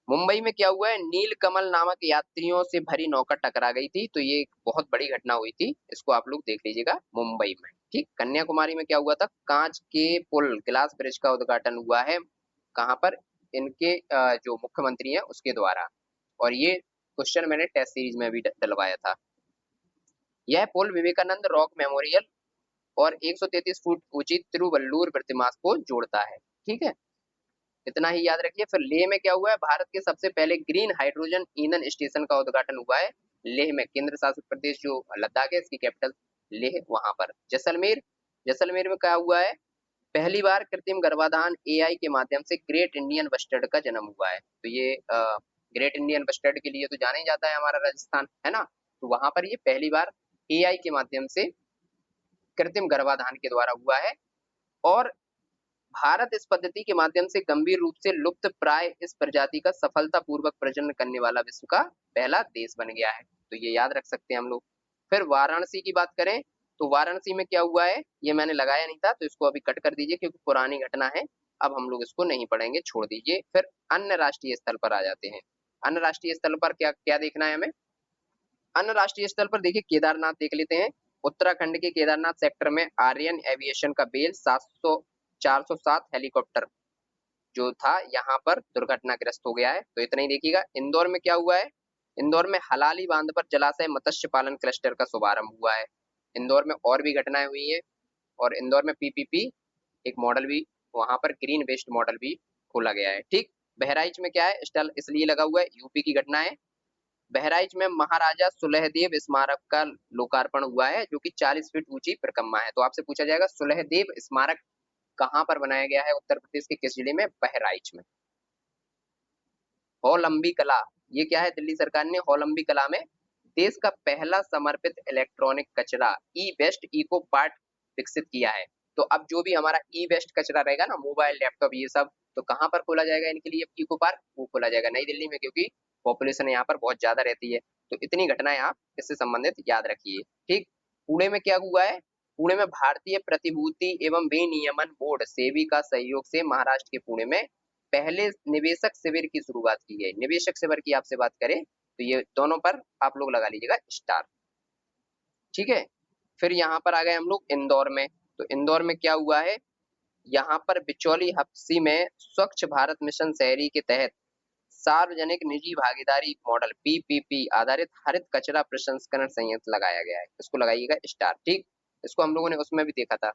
मुंबई में क्या हुआ है, नीलकमल नामक यात्रियों से भरी नौका टकरा गई थी। तो ये एक बहुत बड़ी घटना हुई थी, इसको आप लोग देख लीजिएगा मुंबई में। ठीक। कन्याकुमारी में क्या हुआ था, कांच के पुल ग्लास ब्रिज का उद्घाटन हुआ है, कहाँ पर, इनके जो मुख्यमंत्री हैं उसके द्वारा। और ये क्वेश्चन मैंने टेस्ट सीरीज में भी डलवाया था। यह पुल विवेकानंद रॉक मेमोरियल और 133 फुट ऊंची तिरुवल्लुवर प्रतिमा को जोड़ता है। ठीक है, इतना ही याद रखिए। फिर लेह में क्या हुआ है, भारत के सबसे पहले ग्रीन हाइड्रोजन ईंधन स्टेशन का उद्घाटन हुआ है लेह में। केंद्र शासित प्रदेश जो लद्दाख है, इसकी कैपिटल लेह, वहां पर। जैसलमेर, जैसलमेर में क्या हुआ है, पहली बार कृत्रिम गर्भाधान एआई के माध्यम से ग्रेट इंडियन बस्टर्ड का जन्म हुआ है। तो ये ग्रेट इंडियन बस्टर्ड के लिए तो जाना ही जाता है हमारा राजस्थान, है ना। तो वहां पर ये पहली बार एआई के माध्यम से कृत्रिम गर्भाधान के द्वारा हुआ है। और भारत इस पद्धति के माध्यम से गंभीर रूप से लुप्त प्राय इस प्रजाति का सफलतापूर्वक प्रजनन करने वाला विश्व का पहला देश बन गया है। तो ये याद रख सकते हैं हम लोग। फिर वाराणसी की बात करें तो वाराणसी में क्या हुआ है, ये मैंने लगाया नहीं था, तो इसको अभी कट कर दीजिए क्योंकि पुरानी घटना है, अब हम लोग इसको नहीं पढ़ेंगे, छोड़ दीजिए। फिर अन्य राष्ट्रीय स्थल पर आ जाते हैं। अन्य राष्ट्रीय स्थल पर क्या क्या देखना है हमें, अन्य राष्ट्रीय स्थल पर देखिए केदारनाथ देख लेते हैं। उत्तराखंड के केदारनाथ सेक्टर में आर्यन एविएशन का बेल 407 हेलीकॉप्टर जो था यहाँ पर दुर्घटनाग्रस्त हो गया है। तो इतना ही देखिएगा। इंदौर में क्या हुआ है, इंदौर में हलाली बांध पर जलाशय मत्स्य पालन क्लस्टर का शुभारंभ हुआ है। इंदौर में और भी घटनाएं हुई हैं, और इंदौर में पीपीपी एक मॉडल भी, वहां पर ग्रीन वेस्ट मॉडल भी खोला गया है। ठीक। बहराइच में क्या है, स्टल इसलिए लगा हुआ है, यूपी की घटना है। बहराइच में महाराजा सुलहदेव स्मारक का लोकार्पण हुआ है, जो कि 40 फीट ऊंची परिक्रमा है। तो आपसे पूछा जाएगा सुलहदेव स्मारक कहाँ पर बनाया गया है, उत्तर प्रदेश के किस जिले में, बहराइच में। होलंबी कला, ये क्या है, दिल्ली सरकार ने होलंबी कला में देश का पहला समर्पित इलेक्ट्रॉनिक कचरा ई वेस्ट इको पार्ट विकसित किया है। तो अब जो भी हमारा ई वेस्ट कचरा रहेगा ना, मोबाइल लैपटॉप ये सब, तो कहाँ पर खोला जाएगा इनके लिए इको पार्क, वो खोला जाएगा नई दिल्ली में, क्योंकि पॉपुलेशन यहाँ पर बहुत ज्यादा रहती है। तो इतनी घटनाएं आप इससे संबंधित याद रखिए। ठीक। पुणे में क्या हुआ है, पुणे में भारतीय प्रतिभूति एवं विनियमन बोर्ड सेबी का सहयोग से महाराष्ट्र के पुणे में पहले निवेशक शिविर की शुरुआत की गई। निवेशक शिविर की आपसे बात करें तो ये दोनों पर आप लोग लगा लीजिएगा स्टार। ठीक है। फिर यहाँ पर आ गए हम लोग इंदौर में। तो इंदौर में क्या हुआ है, यहाँ पर बिचौली हप्सी में स्वच्छ भारत मिशन शहरी के तहत सार्वजनिक निजी भागीदारी मॉडल पीपीपी आधारित हरित कचरा प्रसंस्करण संयंत्र लगाया गया है। इसको लगाइएगा स्टार। ठीक, इसको हम लोगों ने उसमें भी देखा था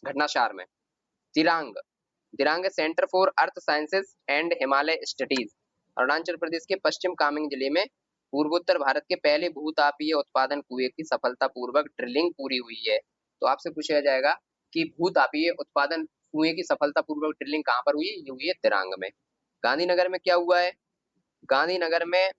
घटनासार में। Dirang, Dirang centre for earth sciences and Himalaya studies, Arunachal Pradesh के पश्चिम कामेंग जिले में पूर्वोत्तर भारत के पहले भूतापीय उत्पादन कुएं की सफलतापूर्वक ड्रिलिंग पूरी हुई है। तो आपसे पूछा जाएगा कि भूतापीय उत्पादन कुएं की सफलतापूर्वक ड्रिलिंग कहाँ पर हुई है? ये हुई है दिरांग में। गांधीनगर में क्या हुआ है? गांधीनगर में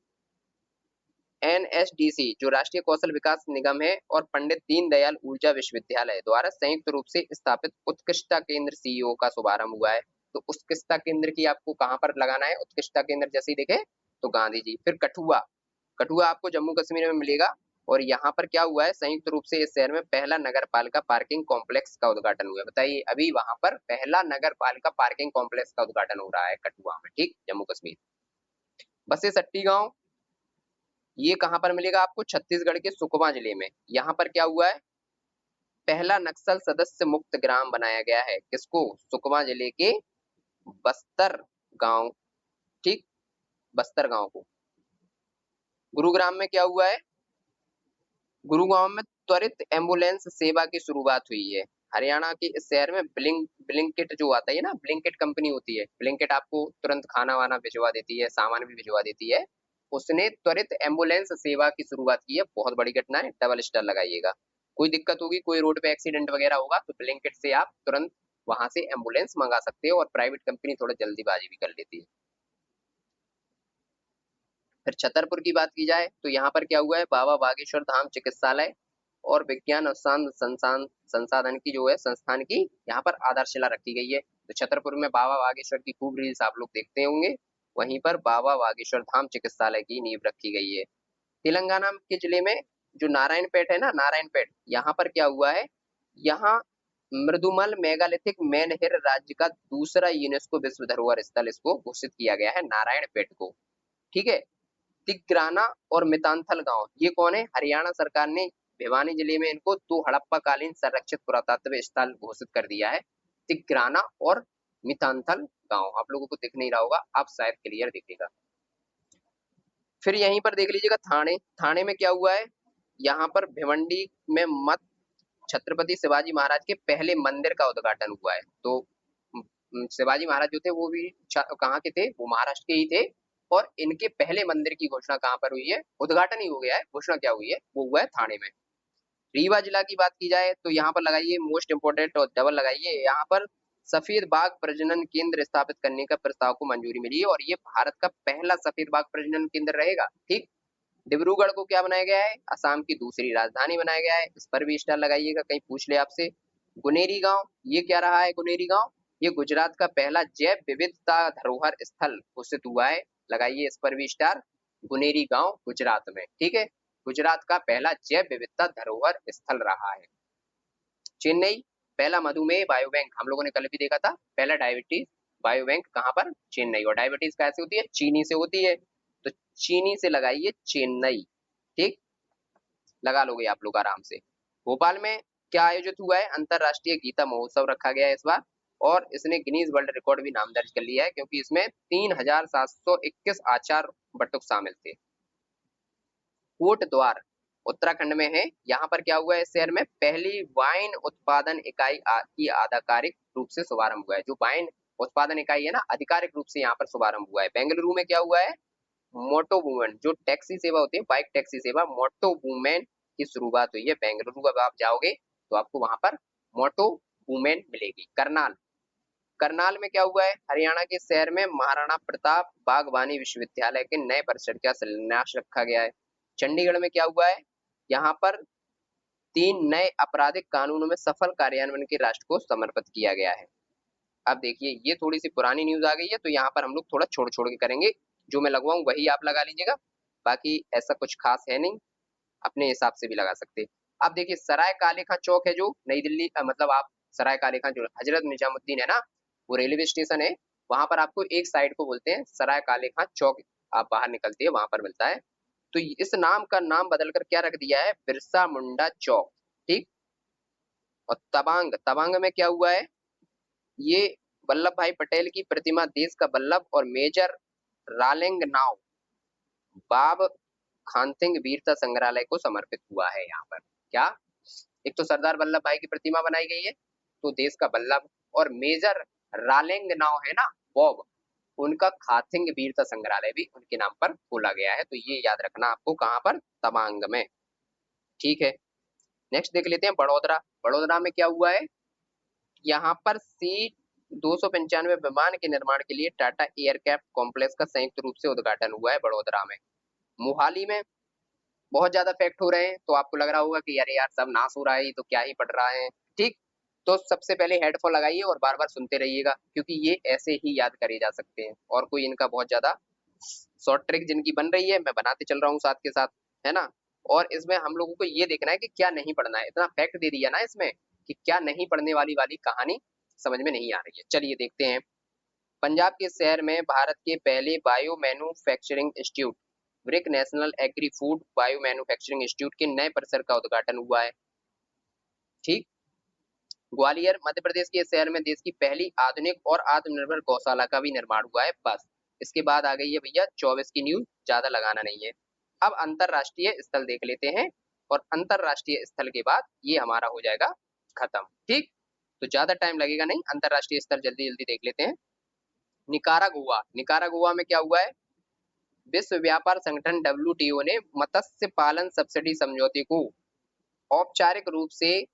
एनएसडीसी जो राष्ट्रीय कौशल विकास निगम है और पंडित दीनदयाल ऊर्जा विश्वविद्यालय द्वारा संयुक्त रूप से स्थापित उत्कृष्टता केंद्र सीईओ का शुभारंभ हुआ है। तो उत्कृष्टता केंद्र की आपको कहां पर लगाना है? उत्कृष्टता केंद्र जैसे ही देखे तो गांधी जी। फिर कठुआ, कठुआ आपको जम्मू कश्मीर में मिलेगा और यहाँ पर क्या हुआ है? संयुक्त रूप से इस शहर में पहला नगर पालिका पार्किंग कॉम्प्लेक्स का उद्घाटन हुआ है। बताइए, अभी वहां पर पहला नगर पालिका पार्किंग कॉम्प्लेक्स का उद्घाटन हो रहा है कठुआ में। ठीक, जम्मू कश्मीर। बसे सट्टी गांव, ये कहां पर मिलेगा आपको? छत्तीसगढ़ के सुकमा जिले में। यहाँ पर क्या हुआ है? पहला नक्सल सदस्य मुक्त ग्राम बनाया गया है। किसको? सुकमा जिले के बस्तर गांव। ठीक, बस्तर गांव को। गुरुग्राम में क्या हुआ है? गुरुग्राम में त्वरित एम्बुलेंस सेवा की शुरुआत हुई है। हरियाणा के इस शहर में ब्लिंकिट जो आता है ना, ब्लिंकिट कंपनी होती है। ब्लिंकिट आपको तुरंत खाना वाना भिजवा देती है, सामान भी भिजवा देती है। उसने त्वरित एम्बुलेंस सेवा की शुरुआत की है। बहुत बड़ी घटना है, डबल स्टार लगाइएगा। कोई दिक्कत होगी, कोई रोड पे एक्सीडेंट वगैरह होगा तो ब्लिंकिट से आप तुरंत वहां से एम्बुलेंस मंगा सकते हो और प्राइवेट कंपनी थोड़ा जल्दीबाजी भी कर लेती है। फिर छतरपुर की बात की जाए तो यहाँ पर क्या हुआ है? बाबा बागेश्वर धाम चिकित्सालय और विज्ञान अनुसंधान संसाधन की जो है संस्थान की यहाँ पर आधारशिला रखी गई है। तो छतरपुर में बाबा बागेश्वर की खूब रील्स आप लोग देखते होंगे, वहीं पर बाबा बागेश्वर धाम चिकित्सालय की नींव रखी गई है। तेलंगाना के जिले में जो नारायणपेट है ना, नारायणपेट, यहाँ पर क्या हुआ है? यहाँ मृदुमल मेगालिथिक मेनहिर राज्य का दूसरा यूनेस्को विश्व धरोहर स्थल इसको घोषित किया गया है, नारायणपेट को। ठीक है। तिग्राना और मितांथल गांव, ये कौन है? हरियाणा सरकार ने भिवानी जिले में इनको 2 हड़प्पा कालीन संरक्षित पुरातत्व स्थल घोषित कर दिया है, तिग्राना और मितांथल गांव। आप लोगों को दिख नहीं रहा होगा, आप शायद क्लियर दिखेगा। फिर यहीं पर देख लीजिएगा थाने, थाने में क्या हुआ है? यहाँ पर भिवंडी में मत छत्रपति शिवाजी महाराज के पहले मंदिर का उद्घाटन हुआ है। तो शिवाजी महाराज जो थे वो भी कहाँ के थे? वो महाराष्ट्र के ही थे। और इनके पहले मंदिर की घोषणा कहाँ पर हुई है? उद्घाटन ही हो गया है, घोषणा क्या हुई है? वो हुआ है थाने में। रीवा जिला की बात की जाए तो यहाँ पर लगाइए मोस्ट इंपोर्टेंट और डबल लगाइए, यहाँ पर सफेद बाघ प्रजनन केंद्र स्थापित करने का प्रस्ताव को मंजूरी मिली है और ये भारत का पहला सफेद बाघ प्रजनन केंद्र रहेगा। ठीक। डिब्रूगढ़ को क्या बनाया गया है? असम की दूसरी राजधानी बनाया गया है। इस पर भी स्टार लगाइएगा, कहीं पूछ ले आपसे। गुनेरी गांव, ये क्या रहा है? गुनेरी गांव ये गुजरात का पहला जैव विविधता धरोहर स्थल घोषित हुआ है। लगाइए इस पर भी स्टार। गुनेरी गांव गुजरात में। ठीक है, गुजरात का पहला जैव विविधता धरोहर स्थल रहा है। चेन्नई, पहला मधुमेह बायो बैंक, हम लोगों ने कल भी देखा था, पहला डायबिटीज बायो बैंक कहाँ पर? चेन्नई। और डायबिटीज कैसे होती है? चीनी से होती है। तो चीनी से लगाइए चेन्नई। ठीक, लगा लोगे आप लोग आराम से। भोपाल में क्या आयोजित हुआ है? अंतरराष्ट्रीय गीता महोत्सव रखा गया है इस बार और इसने गिनीज वर्ल्ड रिकॉर्ड भी नाम दर्ज कर लिया है क्योंकि इसमें 3721 आचार बटुक शामिल थे। कोट द्वार उत्तराखंड में है। यहाँ पर क्या हुआ है? इस शहर में पहली वाइन उत्पादन इकाई की आधिकारिक रूप से शुभारंभ हुआ है। जो वाइन उत्पादन इकाई है ना, आधिकारिक रूप से यहाँ पर शुभारंभ हुआ है। बेंगलुरु में क्या हुआ है? मोटो वुमेन जो टैक्सी सेवा होती है, बाइक टैक्सी सेवा, मोटो वुमेन की शुरुआत हुई है बेंगलुरु। अब आप जाओगे तो आपको वहां पर मोटो वुमेन मिलेगी। करनाल, करनाल में क्या हुआ है? हरियाणा के शहर में महाराणा प्रताप बागवानी विश्वविद्यालय के नए परिसर का शिलान्यास रखा गया है। चंडीगढ़ में क्या हुआ है? यहाँ पर 3 नए आपराधिक कानूनों में सफल कार्यान्वयन के राष्ट्र को समर्पित किया गया है। अब देखिए, ये थोड़ी सी पुरानी न्यूज आ गई है तो यहाँ पर हम लोग थोड़ा छोड़ छोड़ के करेंगे। जो मैं लगवाऊं वही आप लगा लीजिएगा, बाकी ऐसा कुछ खास है नहीं, अपने हिसाब से भी लगा सकते हैं। अब देखिए, सराय काले खां चौक है जो नई दिल्ली मतलब आप सराय काले खां जो हजरत निजामुद्दीन है ना, वो रेलवे स्टेशन है। वहां पर आपको एक साइड को बोलते हैं सराय काले खां चौक। आप बाहर निकलते हैं वहां पर मिलता है। तो इस नाम का नाम बदलकर क्या रख दिया है? बिरसा मुंडा चौक। ठीक। और तवांग, तवांग में क्या हुआ है? ये वल्लभ भाई पटेल की प्रतिमा देश का वल्लभ और मेजर रालेंगनाव बाब खानसिंह वीरता संग्रहालय को समर्पित हुआ है। यहाँ पर क्या, एक तो सरदार वल्लभ भाई की प्रतिमा बनाई गई है, तो देश का वल्लभ, और मेजर रालेंगनाव है ना बॉब, उनका खाथिंग वीरता संग्रहालय भी उनके नाम पर खोला गया है। तो ये याद रखना आपको, कहाँ पर, तवांग में। ठीक है, नेक्स्ट देख लेते हैं बड़ोदरा। बड़ोदरा में क्या हुआ है, यहाँ पर C-295 विमान के निर्माण के लिए टाटा एयरक्राफ्ट कॉम्प्लेक्स का संयुक्त रूप से उद्घाटन हुआ है बड़ोदरा में। मोहाली में बहुत ज्यादा फैक्ट हो रहे हैं, तो आपको लग रहा होगा कि अरे यार सब नाश हो रहा है, ये तो क्या ही पढ़ रहा है। ठीक, तो सबसे पहले हेडफोन लगाइए और बार बार सुनते रहिएगा, क्योंकि ये ऐसे ही याद करे जा सकते हैं, और कोई इनका बहुत ज्यादा शॉर्ट ट्रिक जिनकी बन रही है मैं बनाते चल रहा हूँ साथ के साथ, है ना। और इसमें हम लोगों को ये देखना है कि क्या नहीं पढ़ना है, इतना फैक्ट दे दिया ना इसमें कि क्या नहीं पढ़ने वाली वाली कहानी समझ में नहीं आ रही है। चलिए देखते हैं। पंजाब के शहर में भारत के पहले bio manufacturing institute brick national agri food bio manufacturing institute के नए परिसर का उद्घाटन हुआ है। ठीक, ग्वालियर मध्य प्रदेश के शहर में देश की पहली आधुनिक और आत्मनिर्भर गौशाला का भी निर्माण हुआ है। बस इसके बाद आ गई है भैया 24 की न्यूज, ज्यादा लगाना नहीं है। अब अंतरराष्ट्रीय स्थल देख लेते हैं, और अंतरराष्ट्रीय स्थल के बाद ये हमारा हो जाएगा खत्म। ठीक, तो ज्यादा टाइम लगेगा नहीं, अंतरराष्ट्रीय स्थल जल्दी जल्दी देख लेते हैं। निकारागुआ, निकारागुआ में क्या हुआ है, विश्व व्यापार संगठन WTO ने मत्स्य पालन सब्सिडी समझौते को औपचारिक रूप से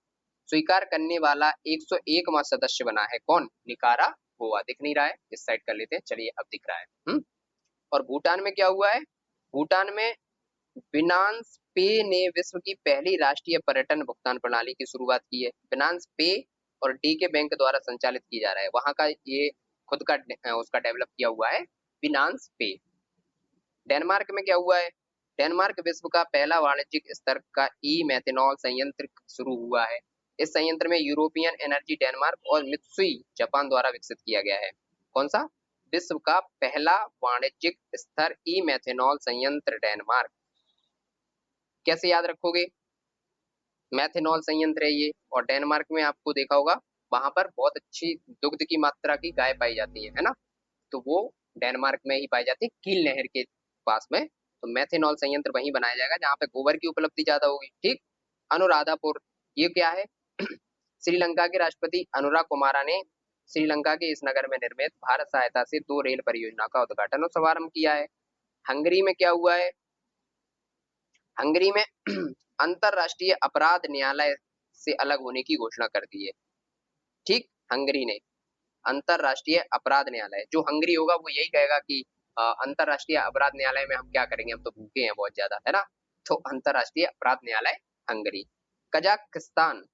स्वीकार करने वाला 101वां सदस्य बना है। कौन, निकारागुआ। दिख नहीं रहा है, इस साइड कर लेते हैं, चलिए अब दिख रहा है। और भूटान में क्या हुआ है, भूटान में बिनांस पे ने विश्व की पहली राष्ट्रीय पर्यटन भुगतान प्रणाली की शुरुआत की है। बिनांस पे और DK बैंक द्वारा संचालित की जा रहा है, वहां का ये खुद का उसका डेवलप किया हुआ है बिनांस पे। डेनमार्क में क्या हुआ है, डेनमार्क विश्व का पहला वाणिज्यिक स्तर का ई मेथनॉल संयंत्र शुरू हुआ है। इस संयंत्र में यूरोपियन एनर्जी डेनमार्क और मित्सुई जापान द्वारा विकसित किया गया है। कौन सा, विश्व का पहला वाणिज्यिक स्तर ई मेथनॉल संयंत्र डेनमार्क। कैसे याद रखोगे, मेथनॉल संयंत्र है ये, और डेनमार्क में आपको देखा होगा वहां पर बहुत अच्छी दुग्ध की मात्रा की गाय पाई जाती है ना, तो वो डेनमार्क में ही पाई जाती है, कील नहर के पास में। तो मेथनॉल संयंत्र वहीं बनाया जाएगा जहां पे गोबर की उपलब्धि ज्यादा होगी। ठीक, अनुराधापुर, ये क्या है श्रीलंका के राष्ट्रपति अनुरा कुमारा ने श्रीलंका के इस नगर में निर्मित भारत सहायता से 2 रेल परियोजना का उद्घाटन और शुभारंभ किया है। हंगरी में क्या हुआ है, हंगरी में अंतरराष्ट्रीय अपराध न्यायालय से अलग होने की घोषणा कर दी है। ठीक, हंगरी ने अंतरराष्ट्रीय अपराध न्यायालय, जो हंगरी होगा वो यही कहेगा कि अंतरराष्ट्रीय अपराध न्यायालय में हम क्या करेंगे, हम तो भूखे हैं बहुत ज्यादा, है ना। तो अंतरराष्ट्रीय अपराध न्यायालय हंगरी। कजाकिस्तान,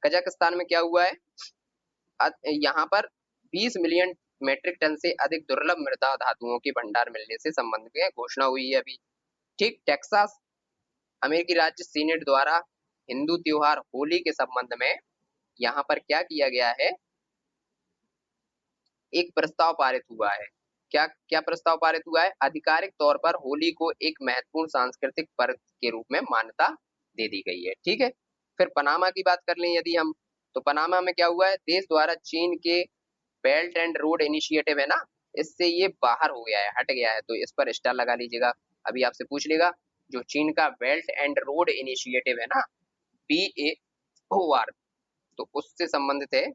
कजाकिस्तान में क्या हुआ है, यहाँ पर 20 मिलियन मेट्रिक टन से अधिक दुर्लभ मृदा धातुओं के भंडार मिलने से संबंधित में घोषणा हुई है अभी। ठीक, टेक्सास अमेरिकी राज्य सीनेट द्वारा हिंदू त्योहार होली के संबंध में यहाँ पर क्या किया गया है, एक प्रस्ताव पारित हुआ है। क्या क्या प्रस्ताव पारित हुआ है, आधिकारिक तौर पर होली को एक महत्वपूर्ण सांस्कृतिक पर्व के रूप में मान्यता दे दी गई है। ठीक है, फिर पनामा की बात कर लें यदि हम, तो पनामा में क्या हुआ है, देश द्वारा चीन के बेल्ट एंड रोड इनिशिएटिव है ना, इससे ये बाहर हो गया है, हट गया है, तो इस पर स्टार लगा लीजिएगा। अभी आपसे पूछ लेगा जो चीन का बेल्ट एंड रोड इनिशिएटिव है ना, BAOR, तो उससे संबंधित है,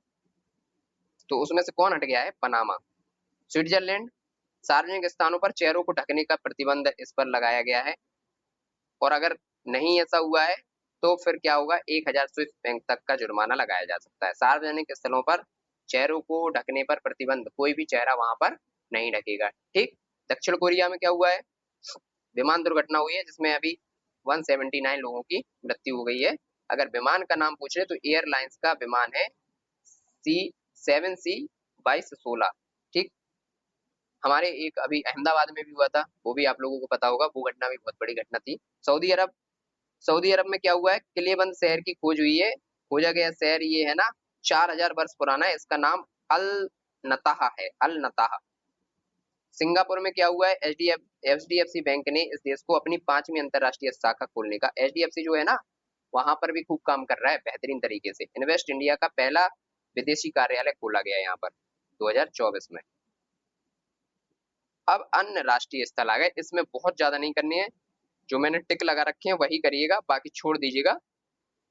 तो उसमें से कौन हट गया है, पनामा। स्विट्जरलैंड, सार्वजनिक स्थानों पर चेहरों को ढकने का प्रतिबंध इस पर लगाया गया है, और अगर नहीं ऐसा हुआ है तो फिर क्या होगा, 1000 स्विस बैंक तक का जुर्माना लगाया जा सकता है। सार्वजनिक स्थलों पर चेहरों को ढकने पर प्रतिबंध, कोई भी चेहरा वहां पर नहीं ढकेगा। ठीक, दक्षिण कोरिया में क्या हुआ है, विमान दुर्घटना हुई है जिसमें अभी 179 लोगों की मृत्यु हो गई है। अगर विमान का नाम पूछ रहे तो एयरलाइंस का विमान है C-7C-2216। ठीक, हमारे एक अभी अहमदाबाद में भी हुआ था, वो भी आप लोगों को पता होगा, वो घटना भी बहुत बड़ी घटना थी। सऊदी अरब, सऊदी अरब में क्या हुआ है, किलेबंद शहर की खोज हुई है, खोजा गया शहर ये है ना 4000 वर्ष पुराना है, इसका नाम अल नताहा है, अल नताहा। सिंगापुर में क्या हुआ है, HDFC बैंक ने इस देश को अपनी 5वीं अंतरराष्ट्रीय शाखा खोलने का, HDFC जो है ना वहां पर भी खूब काम कर रहा है बेहतरीन तरीके से। इन्वेस्ट इंडिया का पहला विदेशी कार्यालय खोला गया यहाँ पर। 2024 में। अब अन्य राष्ट्रीय स्थल आ गए, इसमें बहुत ज्यादा नहीं करनी है, जो मैंने टिक लगा रखे हैं वही करिएगा, बाकी छोड़ दीजिएगा।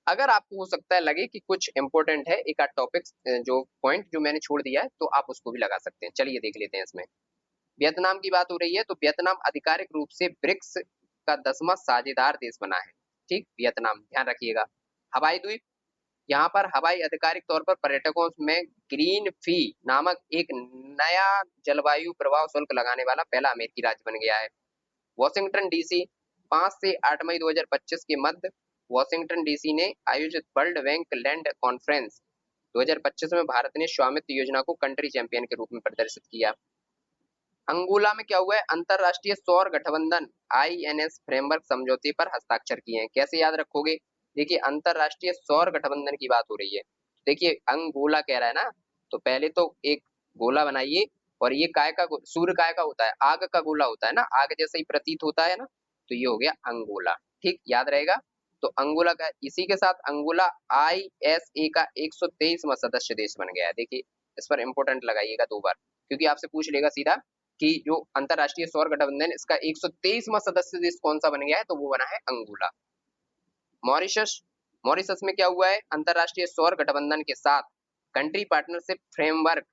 अगर आपको हो सकता है लगे कि कुछ इंपॉर्टेंट है एक आध टॉपिक, जो पॉइंट जो मैंने छोड़ दिया है, तो आप उसको भी लगा सकते हैं। चलिए देख लेते हैं इसमें। वियतनाम की बात हो रही है, तो वियतनाम आधिकारिक रूप से ब्रिक्स का 10वां साझेदार देश बना है। ठीक, वियतनाम ध्यान रखिएगा। हवाई द्वीप, यहाँ पर हवाई आधिकारिक तौर पर पर्यटकों में ग्रीन फी नामक एक नया जलवायु प्रभाव शुल्क लगाने वाला पहला अमेरिकी राज्य बन गया है। वॉशिंगटन डीसी, 5 से 8 मई 2025 के मध्य वॉशिंगटन डीसी ने आयोजित वर्ल्ड बैंक लैंड कॉन्फ्रेंस 2025 में भारत ने स्वामित्व योजना को कंट्री चैंपियन के रूप में प्रदर्शित किया। अंगोला में क्या हुआ है, अंतरराष्ट्रीय सौर गठबंधन आईएनएस फ्रेमवर्क समझौते पर हस्ताक्षर किए हैं। कैसे याद रखोगे, देखिए अंतरराष्ट्रीय सौर गठबंधन की बात हो रही है, देखिए अंगोला कह रहा है ना, तो पहले तो एक गोला बनाइए, और ये काय का, सूर्य काय का होता है, आग का गोला होता है ना, आग जैसा ही प्रतीत होता है ना, तो ये हो गया अंगोला। ठीक, याद रहेगा। तो अंगोला का, इसी के साथ अंगोला आईएसए का 123वां सदस्य देश बन गया है। देखिए इस पर इंपोर्टेंट लगाइएगा 2 बार, क्योंकि आपसे पूछ लेगा सीधा कि जो अंतरराष्ट्रीय सौर गठबंधन इसका 123वां सदस्य देश कौन सा बन गया है, तो वो बना है अंगोला। मॉरिशस, मॉरिशस में क्या हुआ है, अंतरराष्ट्रीय सौर गठबंधन के साथ कंट्री पार्टनरशिप फ्रेमवर्क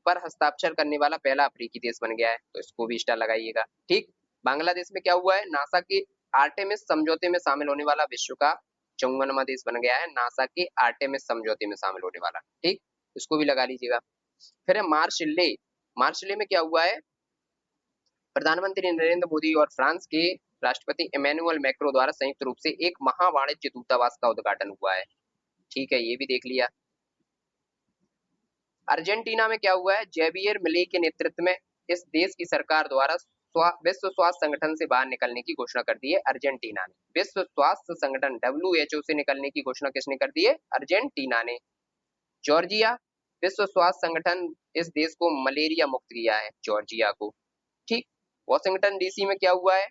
पर हस्ताक्षर करने वाला पहला अफ्रीकी देश बन गया है, तो इसको भी स्टार लगाइएगा। ठीक, बांग्लादेश में क्या हुआ है, नासा के आर्टेमिस समझौते में शामिल होने वाला विश्व का 54वां देश बन गया है, नासा के आर्टेमिस समझौते में शामिल होने वाला। ठीक, इसको भी लगा लीजिएगा। फिर है मार्शले, मार्शले में क्या हुआ है, प्रधानमंत्री नरेंद्र मोदी और फ्रांस के राष्ट्रपति इमैनुअल मैक्रो द्वारा संयुक्त रूप से एक महावाणिज्य दूतावास का उद्घाटन हुआ है। ठीक है, ये भी देख लिया। अर्जेंटीना में क्या हुआ है, जेवियर मिले के नेतृत्व में इस देश की सरकार द्वारा विश्व स्वास्थ्य संगठन से बाहर निकलने की घोषणा कर दी है अर्जेंटीना ने। विश्व स्वास्थ्य संगठन WHO से निकलने की घोषणा किसने कर दी है, अर्जेंटीना ने। जॉर्जिया, विश्व स्वास्थ्य संगठन इस देश को मलेरिया मुक्त किया है, जॉर्जिया को। ठीक, वॉशिंगटन डीसी में क्या हुआ है,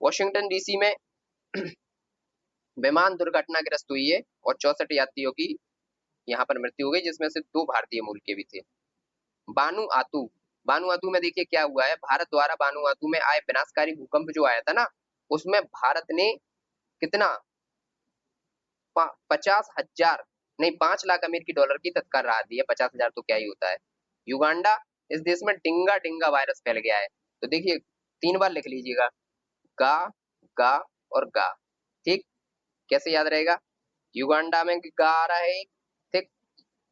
वॉशिंगटन डीसी में विमान दुर्घटनाग्रस्त हुई है और 64 यात्रियों की यहाँ पर मृत्यु हो गई, जिसमें से 2 भारतीय मूल के भी थे। बानुआतू, बानुआतू में देखिए क्या हुआ है, भारत द्वारा बानुआतू में आए विनाशकारी भूकंप जो आया था ना, उसमें भारत ने कितना 50,000 नहीं 5 लाख अमेरिकी डॉलर की तत्काल राहत दी है। 50,000 तो क्या ही होता है। युगांडा, इस देश में डिंगा वायरस फैल गया है, तो देखिए 3 बार लिख लीजिएगा, गा गा और गा। ठीक, कैसे याद रहेगा, युगांडा में गा आ रहा है, ठीक,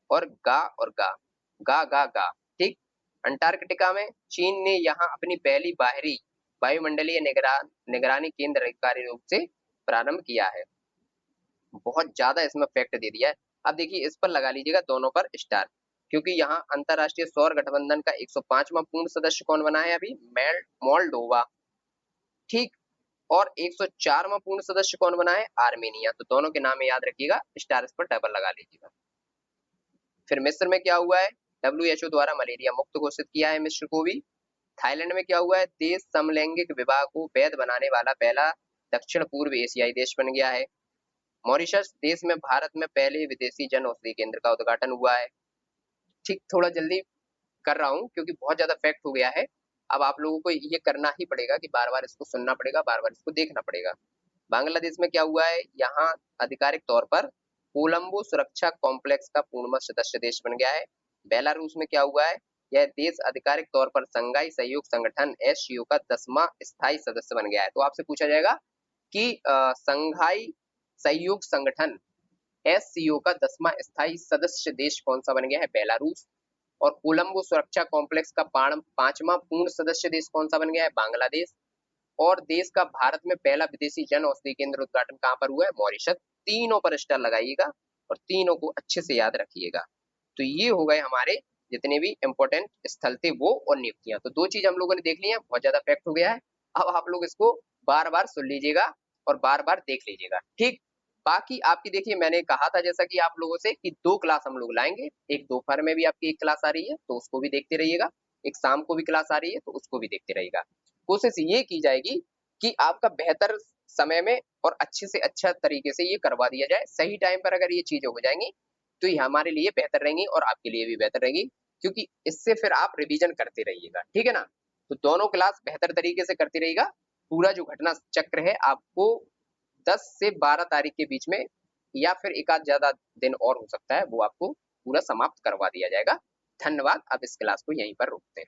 और गा और गा, गा गा गा। ठीक, अंटार्कटिका में चीन ने यहाँ अपनी पहली बाहरी वायुमंडलीय निगरानी केंद्र अधिकारिक रूप से प्रारंभ किया है। बहुत ज्यादा इसमें फैक्ट दे दिया है। अब देखिए इस पर लगा लीजिएगा दोनों पर स्टार, क्योंकि यहाँ अंतरराष्ट्रीय सौर गठबंधन का 105वां पूर्ण सदस्य कौन बना है अभी, मोल्डोवा। ठीक, और 104वां पूर्ण सदस्य कौन बना है, आर्मेनिया। तो दोनों के नाम याद रखिएगा, स्टार इस पर डबल लगा लीजिएगा। फिर मिस्र में क्या हुआ है, WHO द्वारा मलेरिया मुक्त घोषित किया है मिस्र को भी। थाईलैंड में क्या हुआ है, देश समलैंगिक विवाह को वैध बनाने वाला पहला दक्षिण पूर्व एशियाई देश बन गया है। मॉरिशस देश में भारत में पहले विदेशी जन औषधि केंद्र का उद्घाटन हुआ है। ठीक, थोड़ा जल्दी कर रहा हूँ क्योंकि बहुत ज्यादा फैक्ट हो गया है। अब आप लोगों को ये करना ही पड़ेगा कि बार बार इसको सुनना पड़ेगा, बार बार इसको देखना पड़ेगा। बांग्लादेश में क्या हुआ है, यहाँ आधिकारिक तौर पर कोलंबो सुरक्षा कॉम्प्लेक्स का पूर्ण सदस्य देश बन गया है। बेलारूस में क्या हुआ है, यह देश आधिकारिक तौर पर संघाई सहयोग संगठन SCO का 10वां स्थायी सदस्य बन गया है। तो आपसे पूछा जाएगा कि संघाई सहयोग संगठन SCO का 10वां स्थायी सदस्य देश कौन सा बन गया है, बेलारूस। और कोलंबो सुरक्षा कॉम्प्लेक्स का 5वां पूर्ण सदस्य देश कौन सा बन गया है, बांग्लादेश। और देश का भारत में पहला विदेशी जन औषधि केंद्र उद्घाटन कहाँ पर हुआ है, मॉरिशस। तीनों पर स्टार लगाइएगा और तीनों को अच्छे से याद रखिएगा। तो ये हो गए हमारे जितने भी इंपॉर्टेंट स्थल थे वो और नियुक्तियां। तो 2 चीज हम लोगों ने देख ली है, बहुत ज्यादा फैक्ट हो गया है। अब आप लोग इसको बार बार सुन लीजिएगा और बार बार देख लीजिएगा। ठीक, बाकी आपकी देखिए मैंने कहा था जैसा कि आप लोगों से कि 2 क्लास हम लोग लाएंगे, एक दोपहर में भी आपकी एक क्लास आ रही है तो उसको भी देखते रहिएगा, एक शाम को भी क्लास आ रही है तो उसको भी देखते रहिएगा। कोशिश ये की जाएगी कि आपका बेहतर समय में और अच्छे से अच्छा तरीके से ये करवा दिया जाए। सही टाइम पर अगर ये चीजें हो जाएंगी तो ये हमारे लिए बेहतर रहेंगी और आपके लिए भी बेहतर रहेगी, क्योंकि इससे फिर आप रिवीजन करते रहिएगा, ठीक है ना। तो दोनों क्लास बेहतर तरीके से करते रहिएगा। पूरा जो घटना चक्र है आपको 10 से 12 तारीख के बीच में या फिर एक आध ज्यादा दिन और हो सकता है, वो आपको पूरा समाप्त करवा दिया जाएगा। धन्यवाद। अब इस क्लास को यहीं पर रोकते हैं।